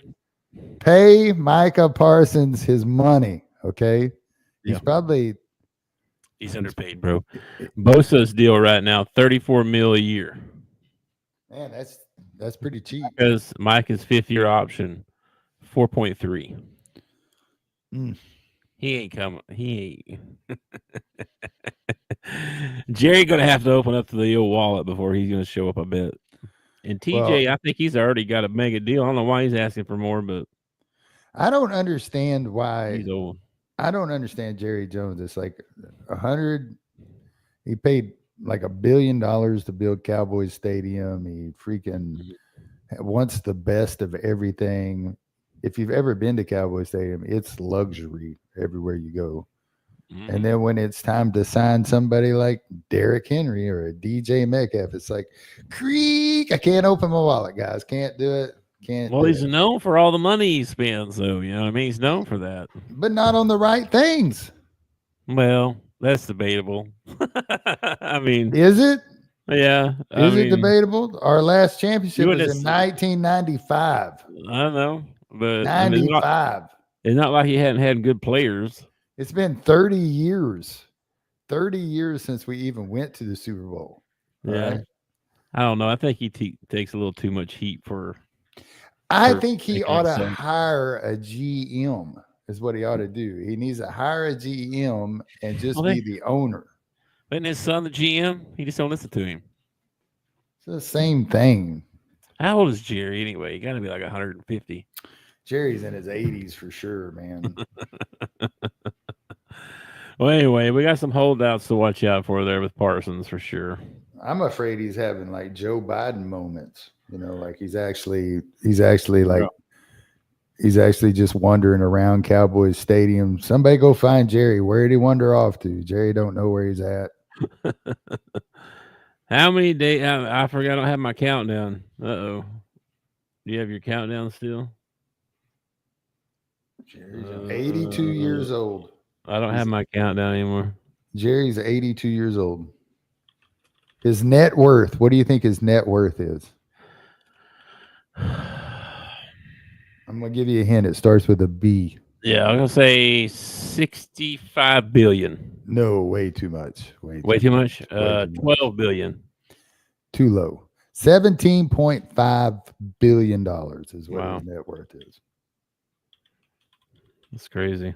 D: pay Micah Parsons his money. Okay. He's
C: He's underpaid, bro. Bosa's deal right now, $34 million a year.
D: Man, that's pretty cheap.
C: Because Micah's 5th-year option, 4.3. He ain't coming. He ain't. Jerry gonna have to open up to the old wallet before he's gonna show up, I bet. And TJ, I think he's already got a mega deal. I don't know why he's asking for more, but
D: I don't understand why.
C: He's old.
D: I don't understand Jerry Jones. It's like 100. He paid like $1 billion to build Cowboys Stadium. He freaking wants the best of everything. If you've ever been to Cowboys Stadium, it's luxury everywhere you go. And then when it's time to sign somebody like Derrick Henry or a DJ Metcalf, it's like, creak, I can't open my wallet, guys. Can't do it.
C: Well, he's known for all the money he spends, though. You know what I mean? He's known for that.
D: But not on the right things.
C: Well, that's debatable. I mean,
D: is it?
C: Yeah.
D: Is it debatable? Our last championship was in 1995.
C: I don't know. But
D: 95.
C: It's not like he hadn't had good players.
D: It's been 30 years. 30 years since we even went to the Super Bowl.
C: Yeah. Right? I don't know. I think he takes a little too much heat for.
D: I think he ought to hire a GM is what he ought to do. He needs to hire a GM and just be the owner.
C: Isn't his son the GM? He just don't listen to him.
D: It's the same thing.
C: How old is Jerry anyway? He got to be like 150.
D: Jerry's in his 80s for sure, man.
C: Well, anyway, we got some holdouts to watch out for there with Parsons for sure.
D: I'm afraid he's having like Joe Biden moments. You know, like he's actually just wandering around Cowboys Stadium. Somebody go find Jerry. Where did he wander off to? Jerry don't know where he's at.
C: How many days? I forgot. I don't have my countdown. Do you have your countdown still?
D: Jerry's 82 years old.
C: I don't have my countdown anymore. Jerry's
D: 82 years old. His net worth. What do you think his net worth is? I'm going to give you a hint. It starts with a B.
C: Yeah, I'm going to say 65 billion.
D: No, way too much.
C: Way too much? 12 billion.
D: Too low. $17.5 billion is what his net worth is.
C: That's crazy.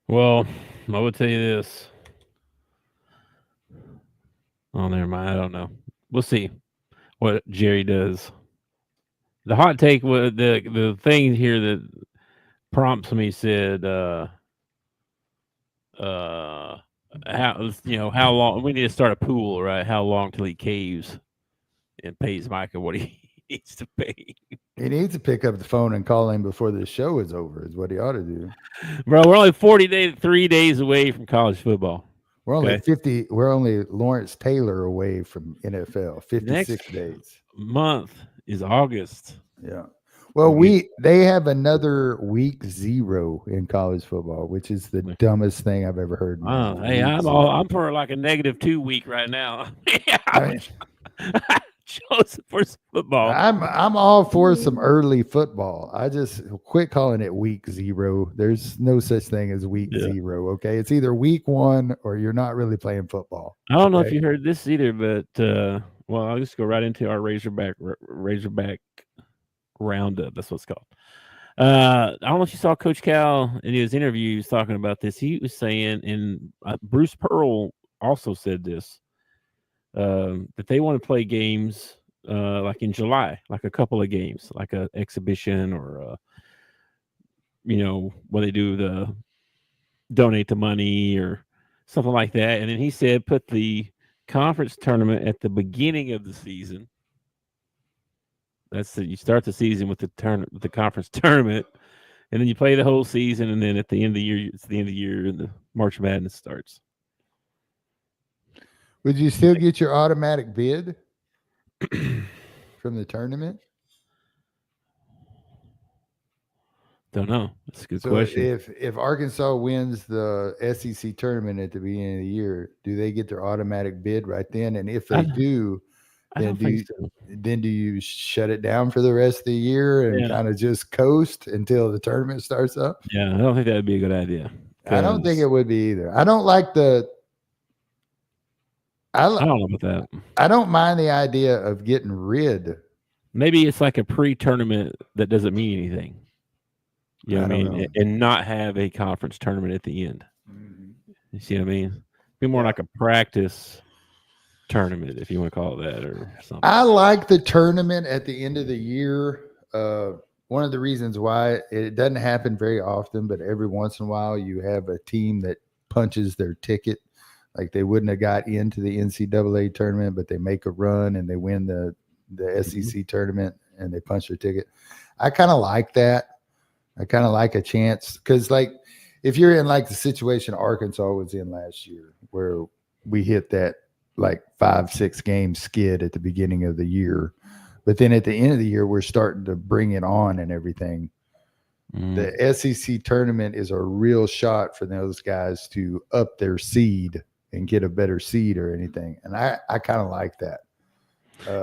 C: Well, I would tell you this. Oh, never mind. I don't know. We'll see what Jerry does. The hot take, the thing here that prompts me said, how long we need to start a pool, right? How long till he caves and pays Micah what he needs to pay?
D: He needs to pick up the phone and call him before the show is over. Is what he ought to do.
C: Bro, we're only 3 days away from college football.
D: We're only 50. We're only Lawrence Taylor away from NFL. 56
C: Next
D: days.
C: Month is August.
D: Yeah. Well, they have another week 0 in college football, which is the dumbest thing I've ever heard.
C: Hey, I'm for like a -2 week right now. Chosen for some football.
D: I'm all for some early football. I just quit calling it week 0. There's no such thing as week 0. Okay, it's either week 1 or you're not really playing football.
C: I don't know if you heard this either, but I'll just go right into our Razorback roundup. That's what it's called. I don't know if you saw Coach Cal in his interviews talking about this. He was saying, and Bruce Pearl also said this. That they want to play games like in July, like a couple of games, like an exhibition or, when they do the donate the money or something like that. And then he said, put the conference tournament at the beginning of the season. You start the season with the conference tournament, and then you play the whole season. And then at the end of the year, it's the end of the year and the March Madness starts.
D: Would you still get your automatic bid from the tournament?
C: Don't know. That's a good
D: So
C: question.
D: if Arkansas wins the SEC tournament at the beginning of the year, do they get their automatic bid right then? And if they do,
C: I don't think so.
D: then do you shut it down for the rest of the year and kind of just coast until the tournament starts up?
C: Yeah, I don't think that would be a good idea.
D: I don't think it would be either. I don't like the.
C: I don't know about that.
D: I don't mind the idea of getting rid.
C: Maybe it's like a pre-tournament that doesn't mean anything. You know what I mean? And not have a conference tournament at the end.
D: Mm-hmm.
C: You see what I mean? Be more like a practice tournament, if you want to call it that, or something.
D: I like the tournament at the end of the year. One of the reasons why it doesn't happen very often, but every once in a while you have a team that punches their ticket. Like they wouldn't have got into the NCAA tournament, but they make a run and they win the SEC tournament and they punch their ticket. I kind of like that. I kind of like a chance because, like, if you're in like the situation Arkansas was in last year, where we hit that like 5-6 game skid at the beginning of the year, but then at the end of the year we're starting to bring it on and everything. The SEC tournament is a real shot for those guys to up their seed and get a better seed or anything, and I kind of like that.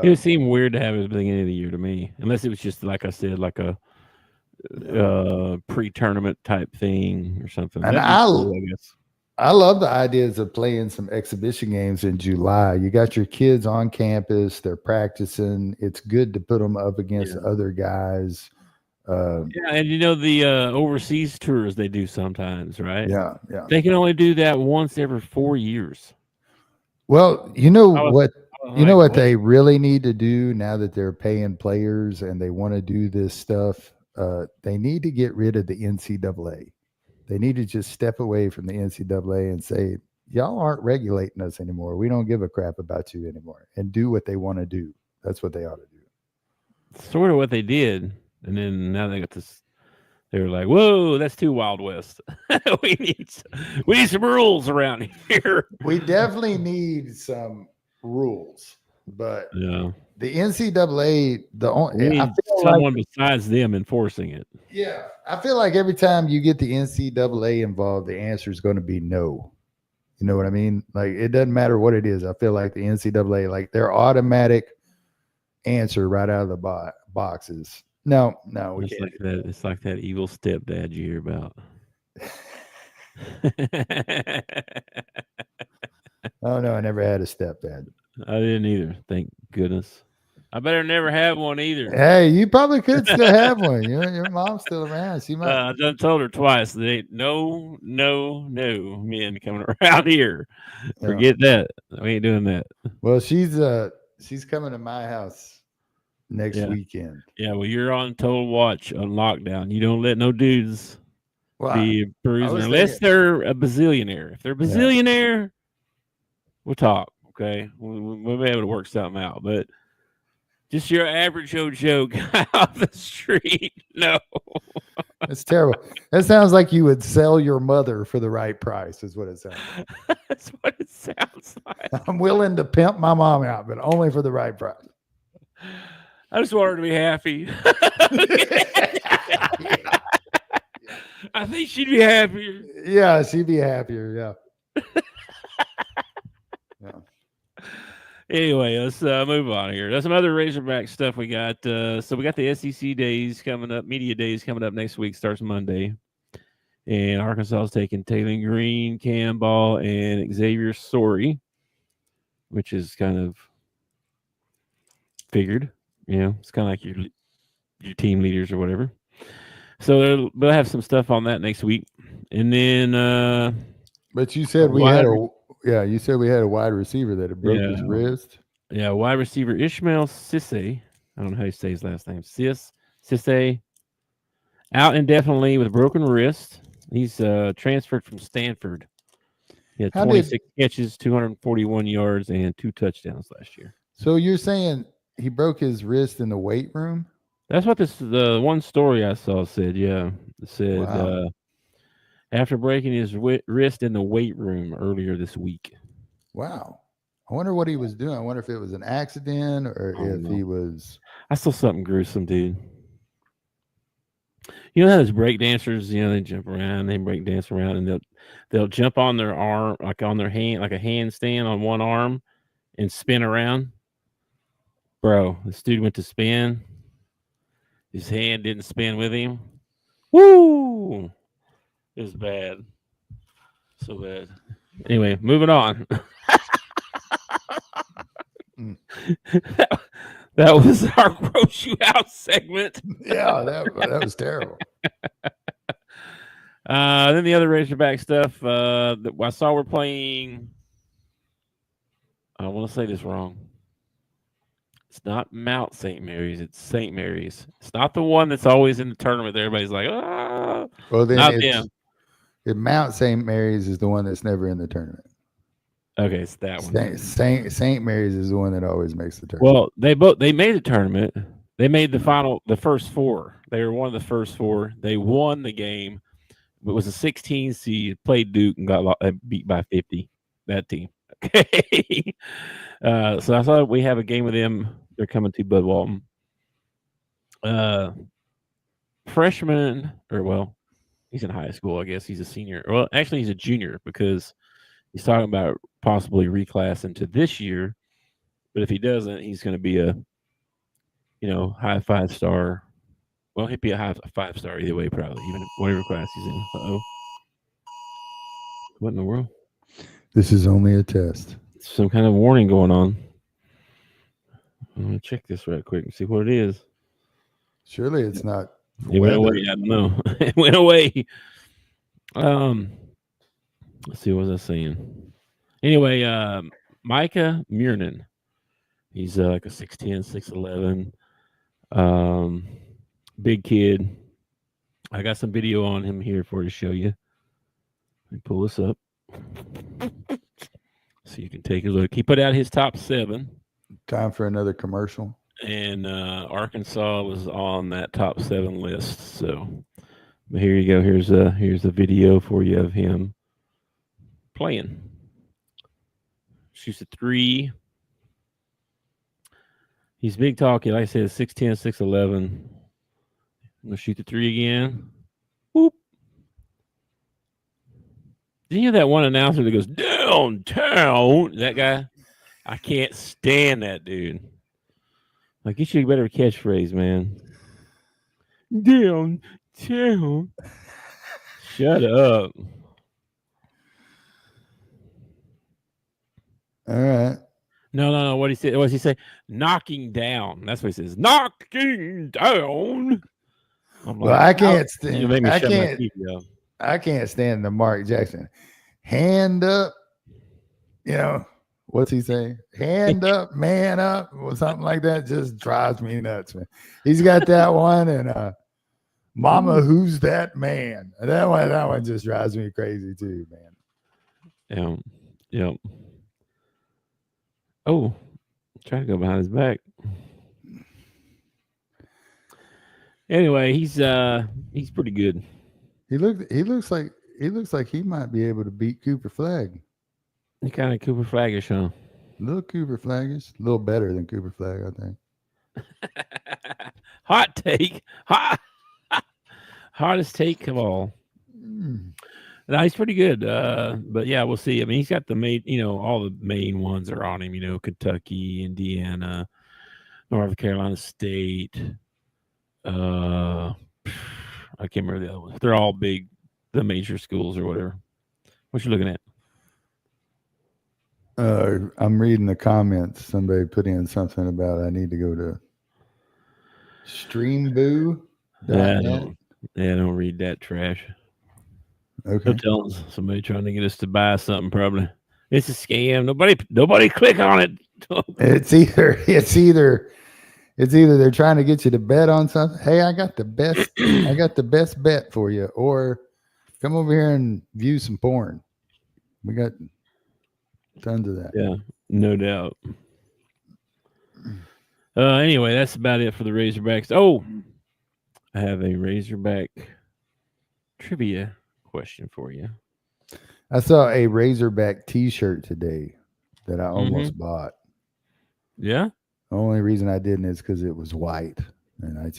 C: It would seem weird to have it at the beginning of the year to me, unless it was just like I said, like a pre-tournament type thing or something.
D: And
C: cool, I guess.
D: I love the ideas of playing some exhibition games in July. You got your kids on campus, they're practicing. It's good to put them up against other guys.
C: And you know the overseas tours they do sometimes, right?
D: Yeah.
C: They can only do that once every 4 years.
D: Well, you know what they really need to do now that they're paying players and they want to do this stuff. They need to get rid of the NCAA. They need to just step away from the NCAA and say, y'all aren't regulating us anymore. We don't give a crap about you anymore, and do what they want to do. That's what they ought to do.
C: Sort of what they did. And then now they got this. They were like, whoa, that's too Wild West. we need some rules around here.
D: We definitely need some rules. But
C: yeah.
D: The NCAA,
C: I feel someone besides them enforcing it.
D: Yeah, I feel like every time you get the NCAA involved, the answer is going to be no. You know what I mean? Like it doesn't matter what it is. I feel like the NCAA, like their automatic answer right out of the box is no. We can't.
C: Like that. It's like that evil stepdad you hear about.
D: Oh no, I never had a stepdad.
C: I didn't either. Thank goodness. I better never have one either.
D: Hey, you probably could still have one. Your mom's still around. She might.
C: I done told her twice. They no men coming around here. Forget that. We ain't doing that.
D: Well, she's coming to my house next weekend.
C: Yeah, well, you're on total watch on lockdown. You don't let no dudes be a bruiser unless they're a bazillionaire. If they're a bazillionaire, we'll talk. Okay, we'll be able to work something out. But just your average Joe guy off the street, no.
D: That's terrible. That sounds like you would sell your mother for the right price, is what it sounds like.
C: That's what it sounds like.
D: I'm willing to pimp my mom out, but only for the right price.
C: I just want her to be happy. I think she'd be happier.
D: Yeah, she'd be happier. Yeah.
C: Anyway, let's move on here. There's some other Razorback stuff we got. So we got the SEC days coming up, media days coming up next week. Starts Monday. And Arkansas is taking Taylor Green, Cam Ball, and Xavier Sorey, which is kind of figured. You know, it's kind of like your team leaders or whatever. So they'll have some stuff on that next week. And then
D: but you said we had a wide receiver that had broke his wrist.
C: Yeah, wide receiver Ishmael Cisse. I don't know how you say his last name. Cisse out indefinitely with a broken wrist. He's transferred from Stanford. He had 26 catches, 241 yards, and 2 touchdowns last year.
D: So you're saying he broke his wrist in the weight room?
C: That's what the one story I saw said. Yeah, it said after breaking his wrist in the weight room earlier this week.
D: Wow. I wonder what he was doing. I wonder if it was an accident or
C: Oh,
D: if
C: no.
D: he was.
C: I saw something gruesome, dude. You know how those break dancers, they jump around, they break dance around, and they'll jump on their arm, like on their hand, like a handstand on one arm, and spin around. Bro, this dude went to spin. His hand didn't spin with him. Woo! It was bad. So bad. Anyway, moving on.
D: Mm.
C: That was our gross you out segment.
D: Yeah, that was terrible.
C: Then the other Razorback stuff. That I saw we're playing. I want to say this wrong. It's not Mount St. Mary's. It's St. Mary's. It's not the one that's always in the tournament. Everybody's like, ah.
D: Well, then
C: Not
D: it's
C: them.
D: if Mount St. Mary's is the one that's never in the tournament.
C: Okay, it's that one.
D: St. Mary's is the one that always makes the tournament.
C: Well, they made the tournament. They made the first four. They were one of the first four. They won the game. It was a 16 seed. Played Duke and got beat by 50. That team. Okay. So I thought we have a game with them. They're coming to Bud Walton. Freshman, he's in high school. I guess he's a senior. Well, actually, he's a junior because he's talking about possibly reclass into this year. But if he doesn't, he's going to be a, high 5-star. Well, he'd be a high 5-star either way, probably, even whatever class he's in. Uh-oh. What in the world?
D: This is only a test.
C: Some kind of warning going on. I'm going to check this right quick and see what it is.
D: Surely it's not.
C: It went away. I don't know. It went away. Let's see, what was I saying? Anyway, Micah Miernan. He's like a 6'10", 6'11". Big kid. I got some video on him here for you to show you. Let me pull this up so you can take a look. He put out his top 7.
D: Time for another commercial.
C: And Arkansas was on that top 7 list. So, but here you go. Here's a video for you of him playing. Shoots a 3. He's big talking. Like I said, 6'10", 6'11". I'm gonna shoot the 3 again. Whoop. Did you hear that one announcer that goes downtown? That guy? I can't stand that dude. Like, you should better catchphrase, man. Downtown. Shut up.
D: All right.
C: No. What does he say? Knocking down. That's what he says. Knocking down. I'm
D: Well, I can't
C: You
D: stand.
C: make me
D: I
C: shut my
D: can't.
C: TV up.
D: I can't stand the Mark Jackson. Hand up. What's he say? Hand up, man up, or something like that. Just drives me nuts, man. He's got that one, and Mama, who's that man? That one just drives me crazy too, man.
C: Yep. Oh, try to go behind his back. Anyway, he's pretty good.
D: He looks like he might be able to beat Cooper Flagg.
C: He kind of Cooper Flaggish, huh?
D: Little Cooper Flaggish, a little better than Cooper Flagg, I think.
C: Hot take. Hottest take of all. No, he's pretty good. But yeah, we'll see. I mean, he's got the main, all the main ones are on him, Kentucky, Indiana, North Carolina State. I can't remember the other ones. They're all big, the major schools or whatever. What you looking at?
D: I'm reading the comments. Somebody put in something about I need to go to streamboo.net.
C: Don't read that trash.
D: Okay.
C: Hotels, somebody trying to get us to buy something. Probably it's a scam. Nobody click on it.
D: It's either they're trying to get you to bet on something. Hey, I got the best bet for you, or come over here and view some porn. We got tons of that.
C: Yeah, no doubt. Anyway, that's about it for the Razorbacks. Oh, I have a Razorback trivia question for you.
D: I saw a Razorback T-shirt today. that I almost bought.
C: Yeah.
D: The only reason I didn't is because it was white, and I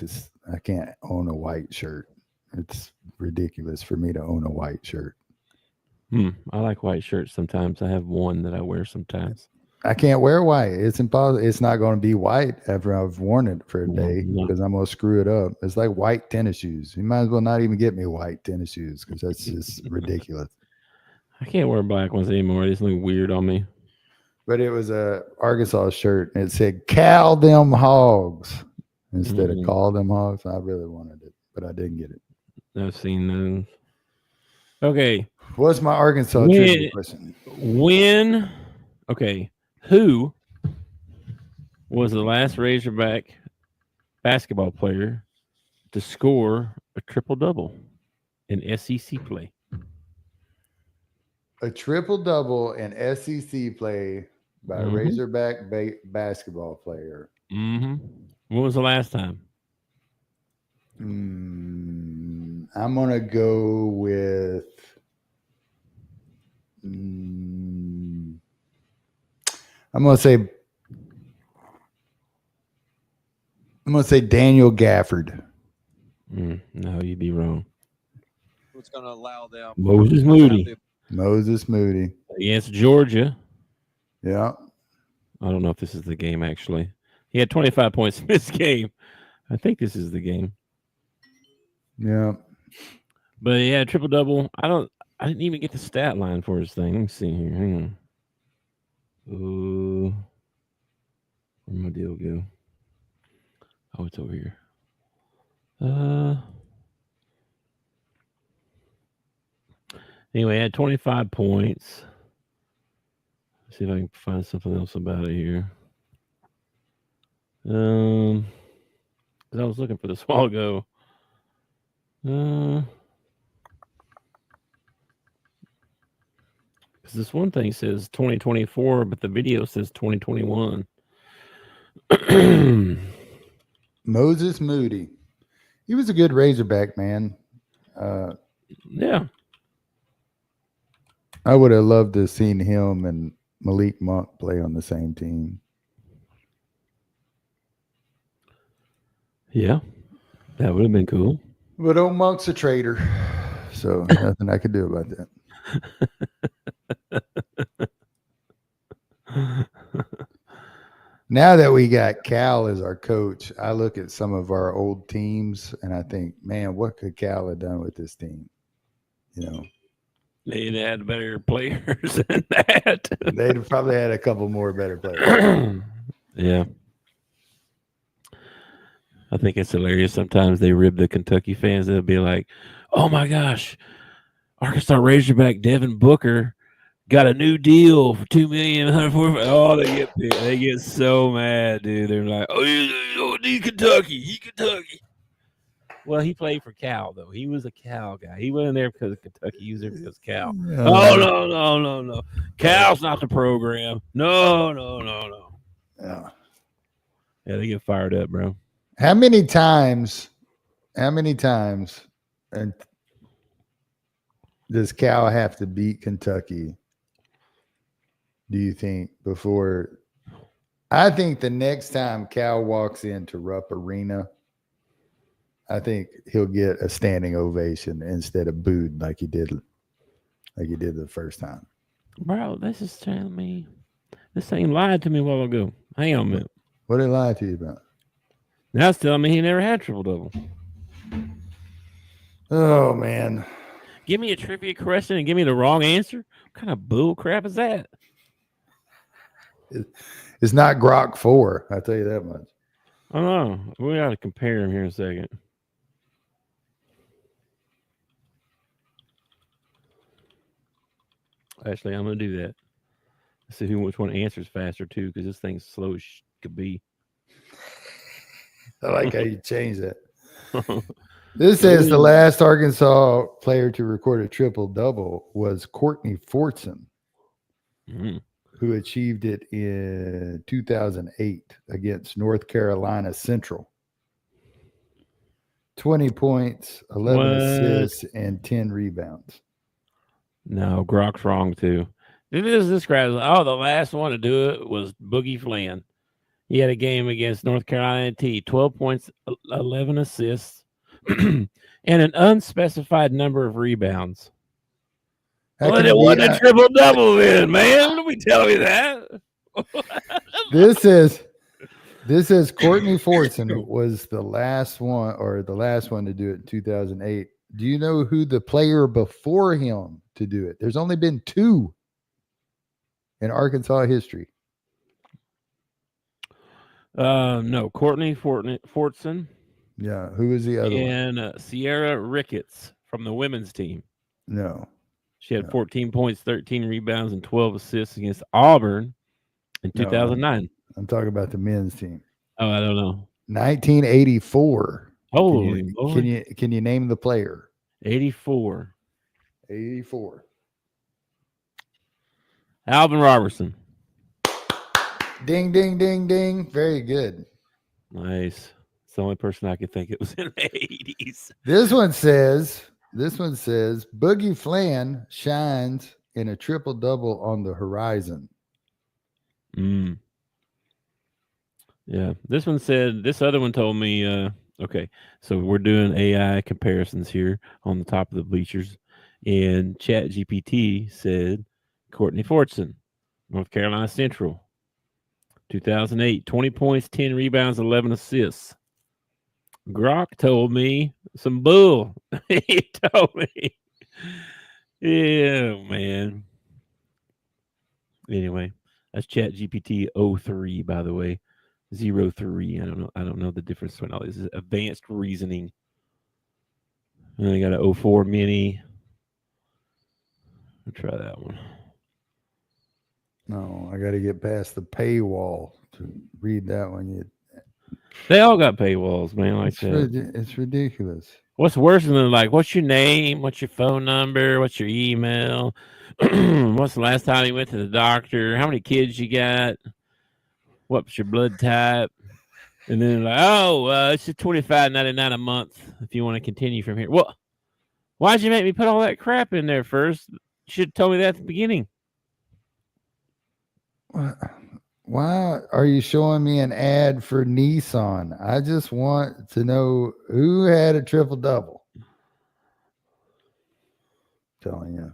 D: can't own a white shirt. It's ridiculous for me to own a white shirt.
C: I like white shirts sometimes. I have one that I wear sometimes.
D: I can't wear white. It's impossible. It's not going to be white after I've worn it for a day because I'm going to screw it up. It's like white tennis shoes. You might as well not even get me white tennis shoes because that's just ridiculous.
C: I can't wear black ones anymore. They just look weird on me.
D: But it was a Arkansas shirt, and it said "Cal them hogs" instead of "Call them hogs." I really wanted it, but I didn't get it.
C: I've seen those. Okay.
D: What's my Arkansas trivia question?
C: Who was the last Razorback basketball player to score a triple-double in SEC play?
D: A triple-double in SEC play by a Razorback basketball player.
C: When was the last time?
D: I'm going to go with I'm going to say Daniel Gafford.
C: No, you'd be wrong.
B: It's going to allow them.
C: Moses Moody against Georgia.
D: Yeah.
C: I don't know if this is the game, actually. He had 25 points in this game. I think this is the game.
D: Yeah.
C: But yeah, triple-double. I didn't even get the stat line for his thing. Let me see here. Hang on. Where'd my deal go? Oh, it's over here. Anyway, I had 25 points. Let's see if I can find something else about it here. Because I was looking for this a while ago. Because this one thing says 2024, but the video says 2021.
D: Moses Moody. He was a good Razorback, man.
C: Yeah.
D: I would have loved to have seen him and Malik Monk play on the same team.
C: Yeah. That would have been cool.
D: But old Monk's a traitor, so nothing I could do about that. Now that we got Cal as our coach, I look at some of our old teams and I think, man, what could Cal have done with this team? You know,
C: they'd had better players than that.
D: They'd probably had a couple more better players.
C: Yeah. I think it's hilarious. Sometimes they rib the Kentucky fans. They'll be like, oh my gosh, Arkansas Razorback Devin Booker got a new deal for $2 million. Oh, they get so mad, dude. They're like, oh, he's Kentucky. He's Kentucky. Well, he played for Cal, though. He was a Cal guy. He wasn't there because of Kentucky. He was there because of Cal. Oh, no. Cal's not the program. No.
D: Yeah.
C: Yeah, they get fired up, bro.
D: How many times and does Cal have to beat Kentucky, do you think, before? I think the next time Cal walks into Rupp Arena, I think he'll get a standing ovation instead of booed like he did the first time.
C: Bro, this is telling me this thing lied to me a while ago. Hang on a minute.
D: What did it lie to you about?
C: Now it's telling me he never had triple-double.
D: Oh, man.
C: Give me a trivia question and give me the wrong answer? What kind of bull crap is that?
D: It's not Grok 4, I'll tell you that much.
C: I don't know. We got to compare them here in a second. Actually, I'm going to do that. Let's see which one answers faster, too, because this thing's slow as could be.
D: I like how you change that. This says the last Arkansas player to record a triple-double was Courtney Fortson, who achieved it in 2008 against North Carolina Central. 20 points, 11 assists, and 10 rebounds.
C: No, Grok's wrong, too. It is described. Oh, the last one to do it was Boogie Flan. He had a game against North Carolina A&T, 12 points, 11 assists, and an unspecified number of rebounds.
D: How
C: Well,
D: can
C: it
D: be-
C: wasn't a triple double, then, man. Don't be telling me that.
D: This says Courtney Fortson was the last one to do it in 2008. Do you know who the player before him to do it? There's only been 2 in Arkansas history.
C: No, Courtney Fortson
D: Yeah, who is the other one?
C: and Sierra Ricketts from the women's team.
D: No.
C: She had
D: No.
C: 14 points, 13 rebounds, and 12 assists against Auburn in 2009.
D: I'm talking about the men's team.
C: Oh, I don't know.
D: 1984.
C: Holy Lord.
D: Can you name the player?
C: 84.
D: 84.
C: Alvin Robertson.
D: Ding, ding, ding, ding. Very good.
C: Nice. It's the only person I could think it was in the 80s.
D: This one says Boogie Flan shines in a triple double on the horizon.
C: Yeah. This other one told me, okay, so we're doing AI comparisons here on the top of the bleachers. And ChatGPT said Courtney Fortson, North Carolina Central, 2008, 20 points, 10 rebounds, 11 assists. Grok told me some bull. He told me. Yeah, man. Anyway, that's ChatGPT 03, by the way. 03. I don't know the difference between all these. Advanced reasoning. And then I got an 04 mini. I'll try that one.
D: No, I got to get past the paywall to read that one.
C: They all got paywalls, man. Like that.
D: It's ridiculous.
C: What's worse than like, what's your name? What's your phone number? What's your email? What's the last time you went to the doctor? How many kids you got? What's your blood type? And then like, it's just $25.99 a month if you want to continue from here. Well, why'd you make me put all that crap in there first? You should have told me that at the beginning.
D: Why are you showing me an ad for Nissan? I just want to know who had a triple double. Telling you.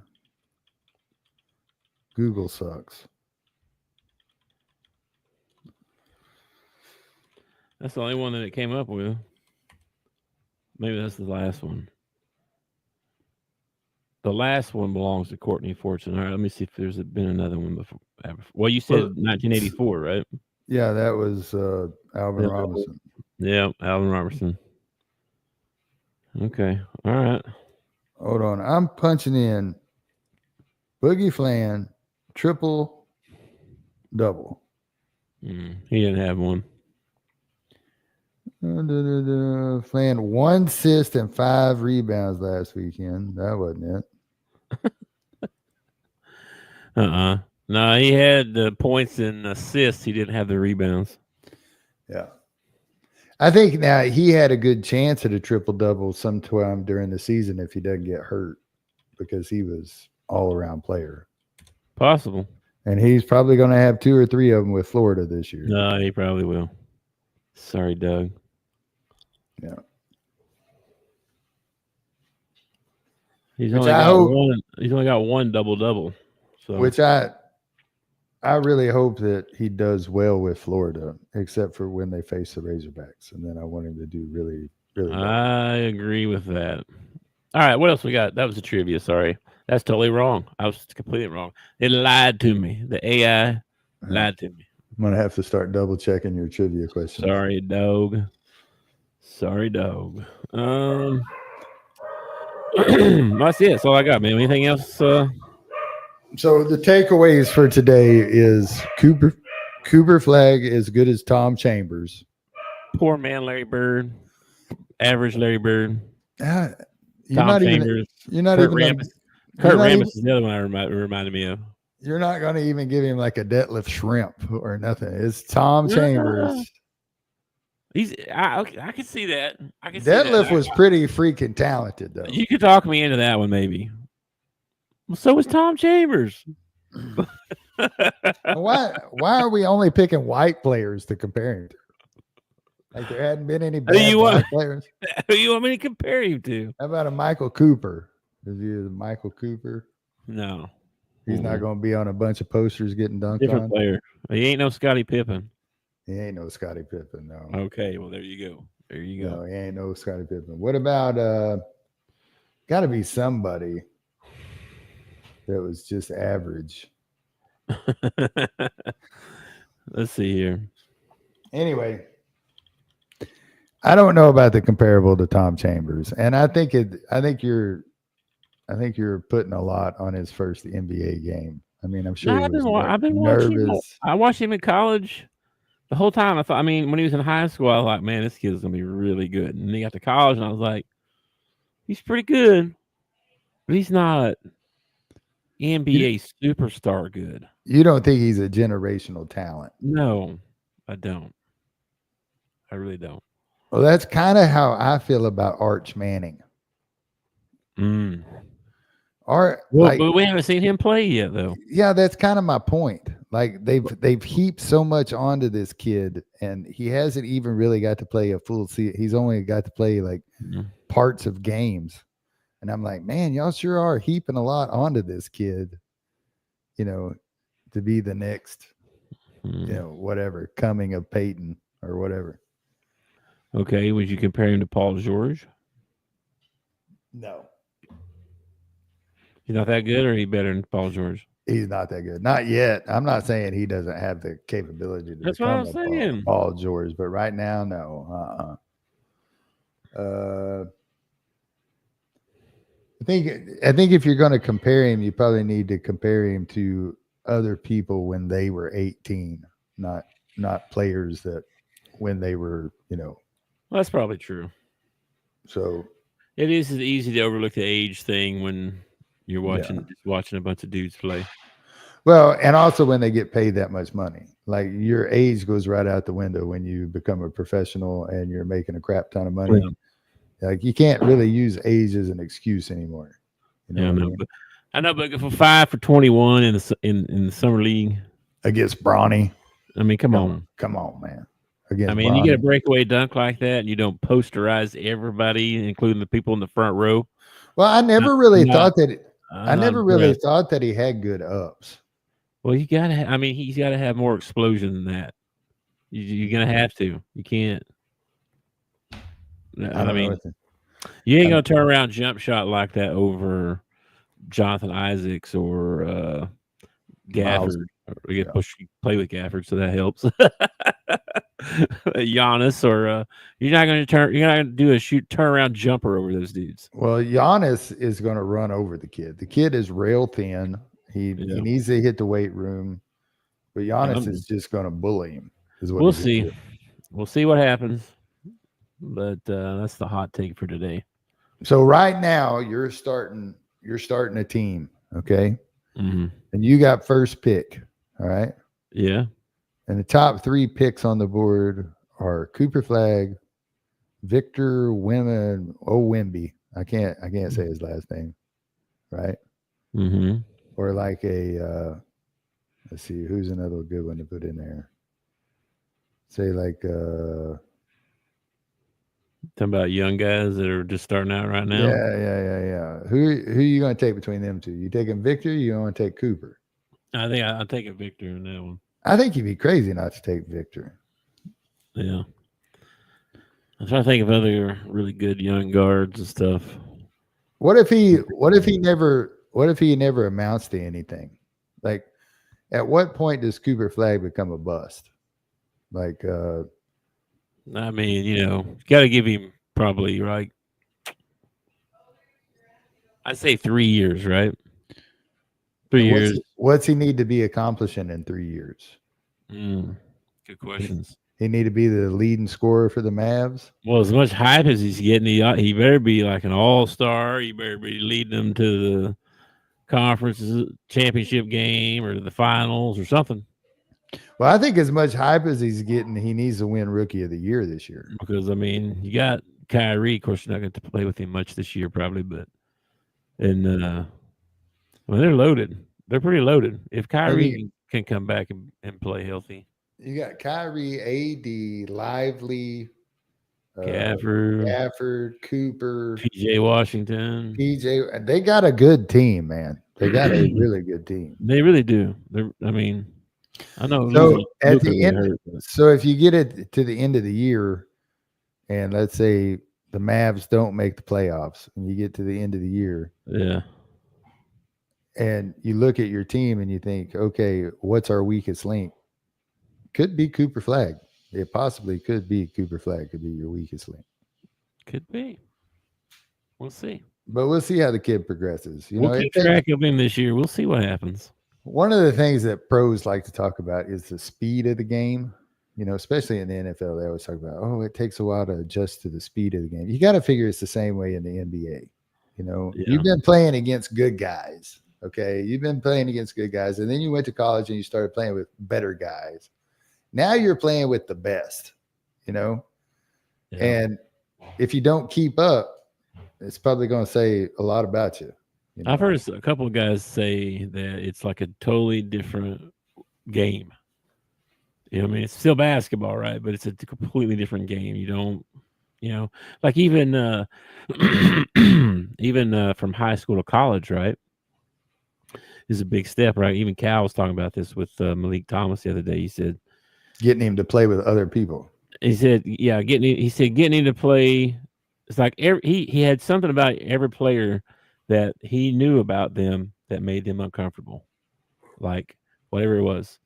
D: Google sucks.
C: That's the only one that it came up with. Maybe that's the last one. The last one belongs to Courtney Fortson. All right, let me see if there's been another one before. Well, you said 1984, right?
D: Yeah, that was Alvin Robinson.
C: Yeah, Alvin Robertson. Okay, all right.
D: Hold on. I'm punching in Boogie Flan, triple double.
C: He didn't have one.
D: Flan 1 assist and 5 rebounds last weekend. That wasn't it.
C: No, he had the points and assists. He didn't have the rebounds.
D: Yeah. I think now he had a good chance at a triple double sometime during the season if he doesn't get hurt because he was all around player.
C: Possible.
D: And he's probably going to have 2 or 3 of them with Florida this year.
C: No, he probably will. Sorry, Doug.
D: Yeah.
C: He's only got one double-double. So
D: Which I really hope that he does well with Florida, except for when they face the Razorbacks. And then I want him to do really, really well.
C: I agree with that. All right, what else we got? That was a trivia. Sorry. That's totally wrong. I was completely wrong. It lied to me. The AI lied to me.
D: I'm going to have to start double checking your trivia questions.
C: Sorry, dog. That's it. That's all I got, man. Anything else?
D: So the takeaways for today is Cooper Flagg is good as Tom Chambers.
C: Poor man Larry Bird. Average Larry Bird.
D: Tom
C: Chambers. Kurt Rambis is the other one I reminded me of.
D: You're not going to even give him like a deadlift shrimp or nothing. It's Tom Chambers.
C: I can see that.
D: Deadlift was pretty freaking talented, though.
C: You could talk me into that one, maybe. Well, so was Tom Chambers.
D: Why are we only picking white players to compare him to? Like there hadn't been any
C: Who
D: bad
C: you want?
D: black players.
C: Who you want me to compare him to?
D: How about a Michael Cooper? Is he a Michael Cooper?
C: No.
D: He's not going to be on a bunch of posters getting dunked
C: Different
D: on.
C: player. He ain't no Scottie Pippen.
D: He ain't no Scottie Pippen, no.
C: Okay, well there you go. There you go.
D: No, he ain't no Scottie Pippen. What about got to be somebody that was just average.
C: Let's see here.
D: Anyway, I don't know about the comparable to Tom Chambers, and I think you're putting a lot on his first NBA game. I mean, I'm sure
C: I've been watching him. I watched him in college the whole time. I thought, I mean, when he was in high school, I was like, man, this kid's gonna be really good. And then he got to college, and I was like, he's pretty good, but he's not NBA superstar good.
D: You don't think he's a generational talent?
C: No, I don't. I really don't.
D: Well, that's kind of how I feel about Arch Manning.
C: But we haven't seen him play yet, though.
D: Yeah, that's kind of my point. Like they've heaped so much onto this kid, and he hasn't even really got to play a full season. He's only got to play like parts of games, and I'm like, man, y'all sure are heaping a lot onto this kid. You know, to be the next, whatever coming of Peyton or whatever.
C: Okay, would you compare him to Paul George?
D: No.
C: He's not that good, or he better than Paul George?
D: He's not that good. Not yet. I'm not saying he doesn't have the capability to
C: That's what I'm saying.
D: Paul George, but right now, no. I think if you're going to compare him, you probably need to compare him to other people when they were 18, not players that when they were,
C: Well, that's probably true.
D: So
C: it is easy to overlook the age thing when you're watching a bunch of dudes play.
D: Well, and also when they get paid that much money, like your age goes right out the window when you become a professional and you're making a crap ton of money. Yeah. Like you can't really use age as an excuse anymore.
C: I know, but for 5 for 21 in the summer league
D: against Bronny,
C: I mean, come on,
D: man.
C: You get a breakaway dunk like that, and you don't posterize everybody, including the people in the front row.
D: Well, I never really thought that he had good ups.
C: Well, you gotta. I mean, he's got to have more explosion than that. You're gonna have to. You can't. I mean, you ain't gonna turn around jump shot like that over Jonathan Isaacs or Gafford. We get play with Gafford, so that helps. Giannis, or you're not gonna do a turnaround jumper over those dudes.
D: Well, Giannis is gonna run over the kid. The kid is rail thin. He needs to hit the weight room, but Giannis is just gonna bully him.
C: We'll see. We'll see what happens. But that's the hot take for today.
D: So right now you're starting a team, okay?
C: Mm-hmm.
D: And you got first pick, all right?
C: Yeah.
D: And the top 3 picks on the board are Cooper Flagg, Victor Wemby. I can't say his last name, right?
C: Mm-hmm.
D: Or like let's see, who's another good one to put in there? Say like
C: talking about young guys that are just starting out right now.
D: Yeah. Who are you going to take between them two? You taking Victor? Or you want to take Cooper?
C: I think I'll take a Victor in that one.
D: I think you'd be crazy not to take Victor.
C: Yeah. I'm trying to think of other really good young guards and stuff.
D: What if he never amounts to anything? Like, at what point does Cooper Flagg become a bust? Like,
C: I mean, you got to give him probably like, I'd say 3 years, right? 3 years.
D: What's he need to be accomplishing in 3 years?
C: Good questions.
D: He need to be the leading scorer for the Mavs.
C: Well, as much hype as he's getting, he better be like an all-star. He better be leading them to the conference championship game or the finals or something.
D: Well, I think as much hype as he's getting, he needs to win Rookie of the Year this year.
C: Because, I mean, you got Kyrie. Of course, you're not going to play with him much this year probably, but they're loaded. They're pretty loaded. If
D: And
C: Kyrie can come back and play healthy,
D: you got Kyrie, AD, Lively,
C: Gafford,
D: Gafford, Cooper,
C: PJ Washington,
D: PJ. They got a good team, man. They got a really good team.
C: they really do. I mean, I know.
D: So at
C: Luka
D: the
C: really
D: end,
C: hurt, but
D: so if you get it to the end of the year, and let's say the Mavs don't make the playoffs, and you get to the end of the year,
C: yeah,
D: and you look at your team and you think, okay, what's our weakest link? Could be Cooper Flagg. It possibly could be Cooper Flagg. Could be your weakest link.
C: could be. We'll see.
D: But we'll see how the kid progresses.
C: We'll keep track of him this year. We'll see what happens.
D: One of the things that pros like to talk about is the speed of the game. Especially in the NFL, they always talk about, oh, it takes a while to adjust to the speed of the game. You got to figure it's the same way in the NBA. You've been playing against good guys. Okay. You've been playing against good guys. And then you went to college and you started playing with better guys. Now you're playing with the best,
C: Yeah.
D: And if you don't keep up, it's probably going to say a lot about you.
C: I've heard a couple of guys say that it's like a totally different game. I mean, it's still basketball, right? But it's a completely different game. You don't, like even from high school to college, right? Is a big step, right? Even Cal was talking about this with Malik Thomas the other day. He said
D: getting him to play with other people.
C: He said, yeah, getting him to play. It's like he had something about every player that he knew about them that made them uncomfortable, like whatever it was.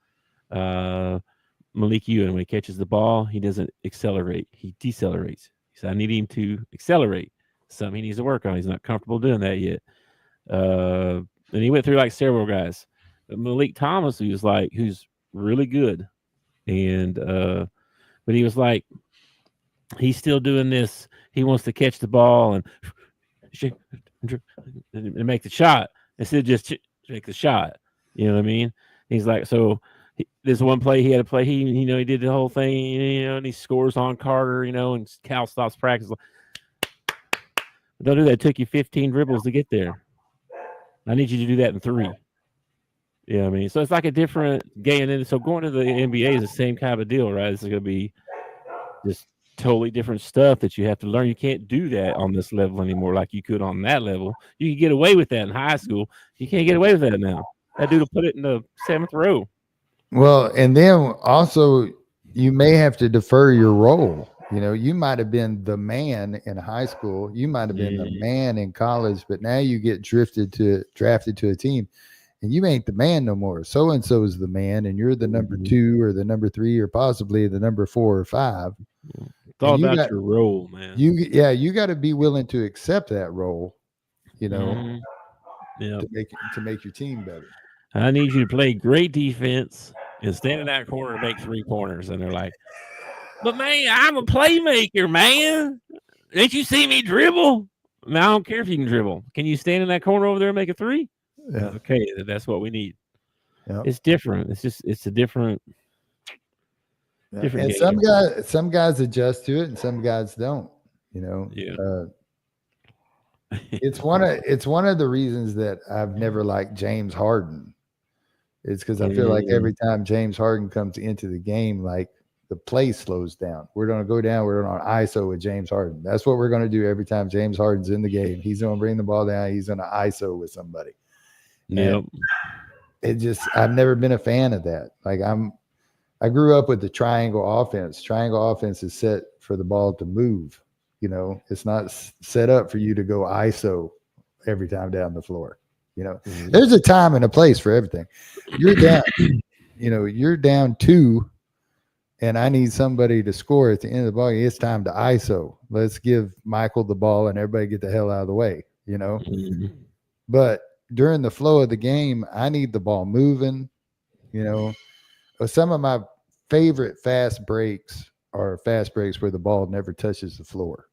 C: Malik Ewing, when he catches the ball, he doesn't accelerate; he decelerates. He said, "I need him to accelerate. Something he needs to work on. He's not comfortable doing that yet." And he went through like several guys. But Malik Thomas, who's really good, and but he was like, he's still doing this. He wants to catch the ball and make the shot instead of just make the shot. You know what I mean? He's like, so there's one play he had to play. He did the whole thing, and he scores on Carter, and Cal stops practice. Don't do that. It took you 15 dribbles to get there. I need you to do that in 3. You know what I mean? So it's like a different game. And so going to the NBA is the same kind of deal, right? It's going to be just totally different stuff that you have to learn. You can't do that on this level anymore like you could on that level. You could get away with that in high school. You can't get away with that now. That dude will put it in the 7th row.
D: Well, and then also you may have to defer your role. You might have been the man in high school. You might have been the man in college, but now you get drafted to a team and you ain't the man no more. So-and-so is the man and you're the number 2 or the number 3 or possibly the number 4 or 5.
C: It's all about your role, man.
D: You got to be willing to accept that role,
C: to
D: make your team better.
C: I need you to play great defense and stand in that corner and make 3-pointers. And they're like, but man, I'm a playmaker, man. Didn't you see me dribble? Man, I don't care if you can dribble. Can you stand in that corner over there and make a 3?
D: Yeah.
C: Okay, that's what we need.
D: Yep.
C: It's different. It's a different.
D: And
C: game.
D: some guys adjust to it, and some guys don't.
C: Yeah.
D: It's one of the reasons that I've never liked James Harden. It's because I feel like every time James Harden comes into the game, like the play slows down. We're going to go down. We're on ISO with James Harden. That's what we're going to do every time James Harden's in the game. He's going to bring the ball down. He's going to ISO with somebody.
C: Yep.
D: I've never been a fan of that. Like I grew up with the triangle offense. Triangle offense is set for the ball to move. It's not set up for you to go ISO every time down the floor. There's a time and a place for everything. You're down, you're down 2 and I need somebody to score at the end of the ball. It's time to ISO. Let's give Michael the ball and everybody get the hell out of the way, But during the flow of the game, I need the ball moving, Some of my favorite fast breaks are fast breaks where the ball never touches the floor.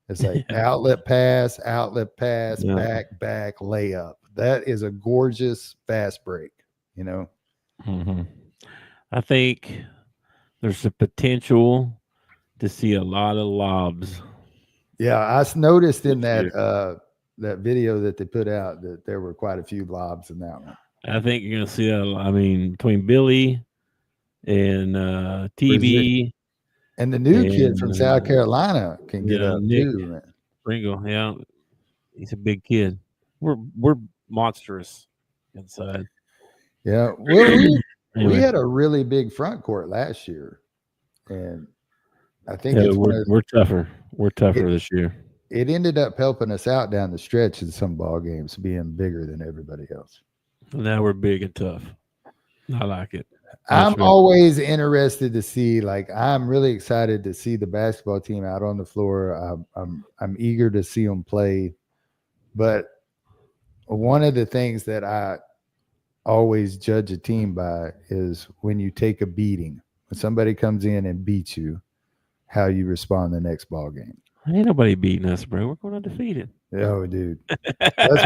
D: It's like outlet pass, back, layup. That is a gorgeous fast break,
C: Mm-hmm. I think there's a potential to see a lot of lobs.
D: Yeah, I noticed in that video that they put out that there were quite a few lobs in that one.
C: I think you're going to see that. I mean, between Billy and TB
D: and the new kid from South Carolina can get up
C: Nick
D: too, man.
C: Pringle, yeah, he's a big kid. We're monstrous inside.
D: Yeah, well,
C: Anyway.
D: we had a really big front court last year, and I think
C: we're tougher. We're tougher this year.
D: It ended up helping us out down the stretch in some ball games, being bigger than everybody else.
C: Now we're big and tough. I like it.
D: I'm always interested to see, like, I'm really excited to see the basketball team out on the floor. I'm eager to see them play. But one of the things that I always judge a team by is when you take a beating, when somebody comes in and beats you, how you respond the next ball game.
C: Ain't nobody beating us, bro. We're going undefeated.
D: Oh, dude. That's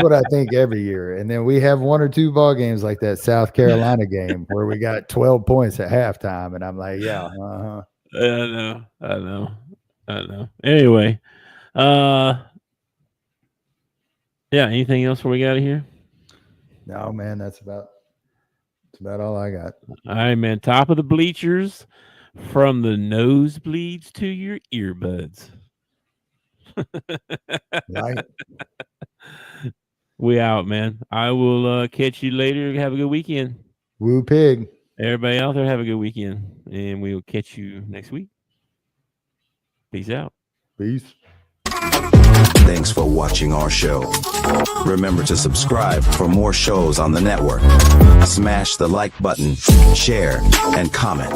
D: what I think every year. And then we have one or two ball games like that South Carolina game where we got 12 points at halftime, and I'm like, yeah, uh-huh.
C: I know. Anyway, yeah, anything else before we got out of here?
D: No, man, that's about all I got.
C: All right, man. Top of the bleachers, from the nosebleeds to your earbuds.
D: Right.
C: We out, man. I will catch you later. Have a good weekend.
D: Woo pig.
C: Everybody out there, have a good weekend, and we will catch you next week. Peace out.
D: Peace.
E: Thanks for watching our show. Remember to subscribe for more shows on the network. Smash the like button, share, and comment.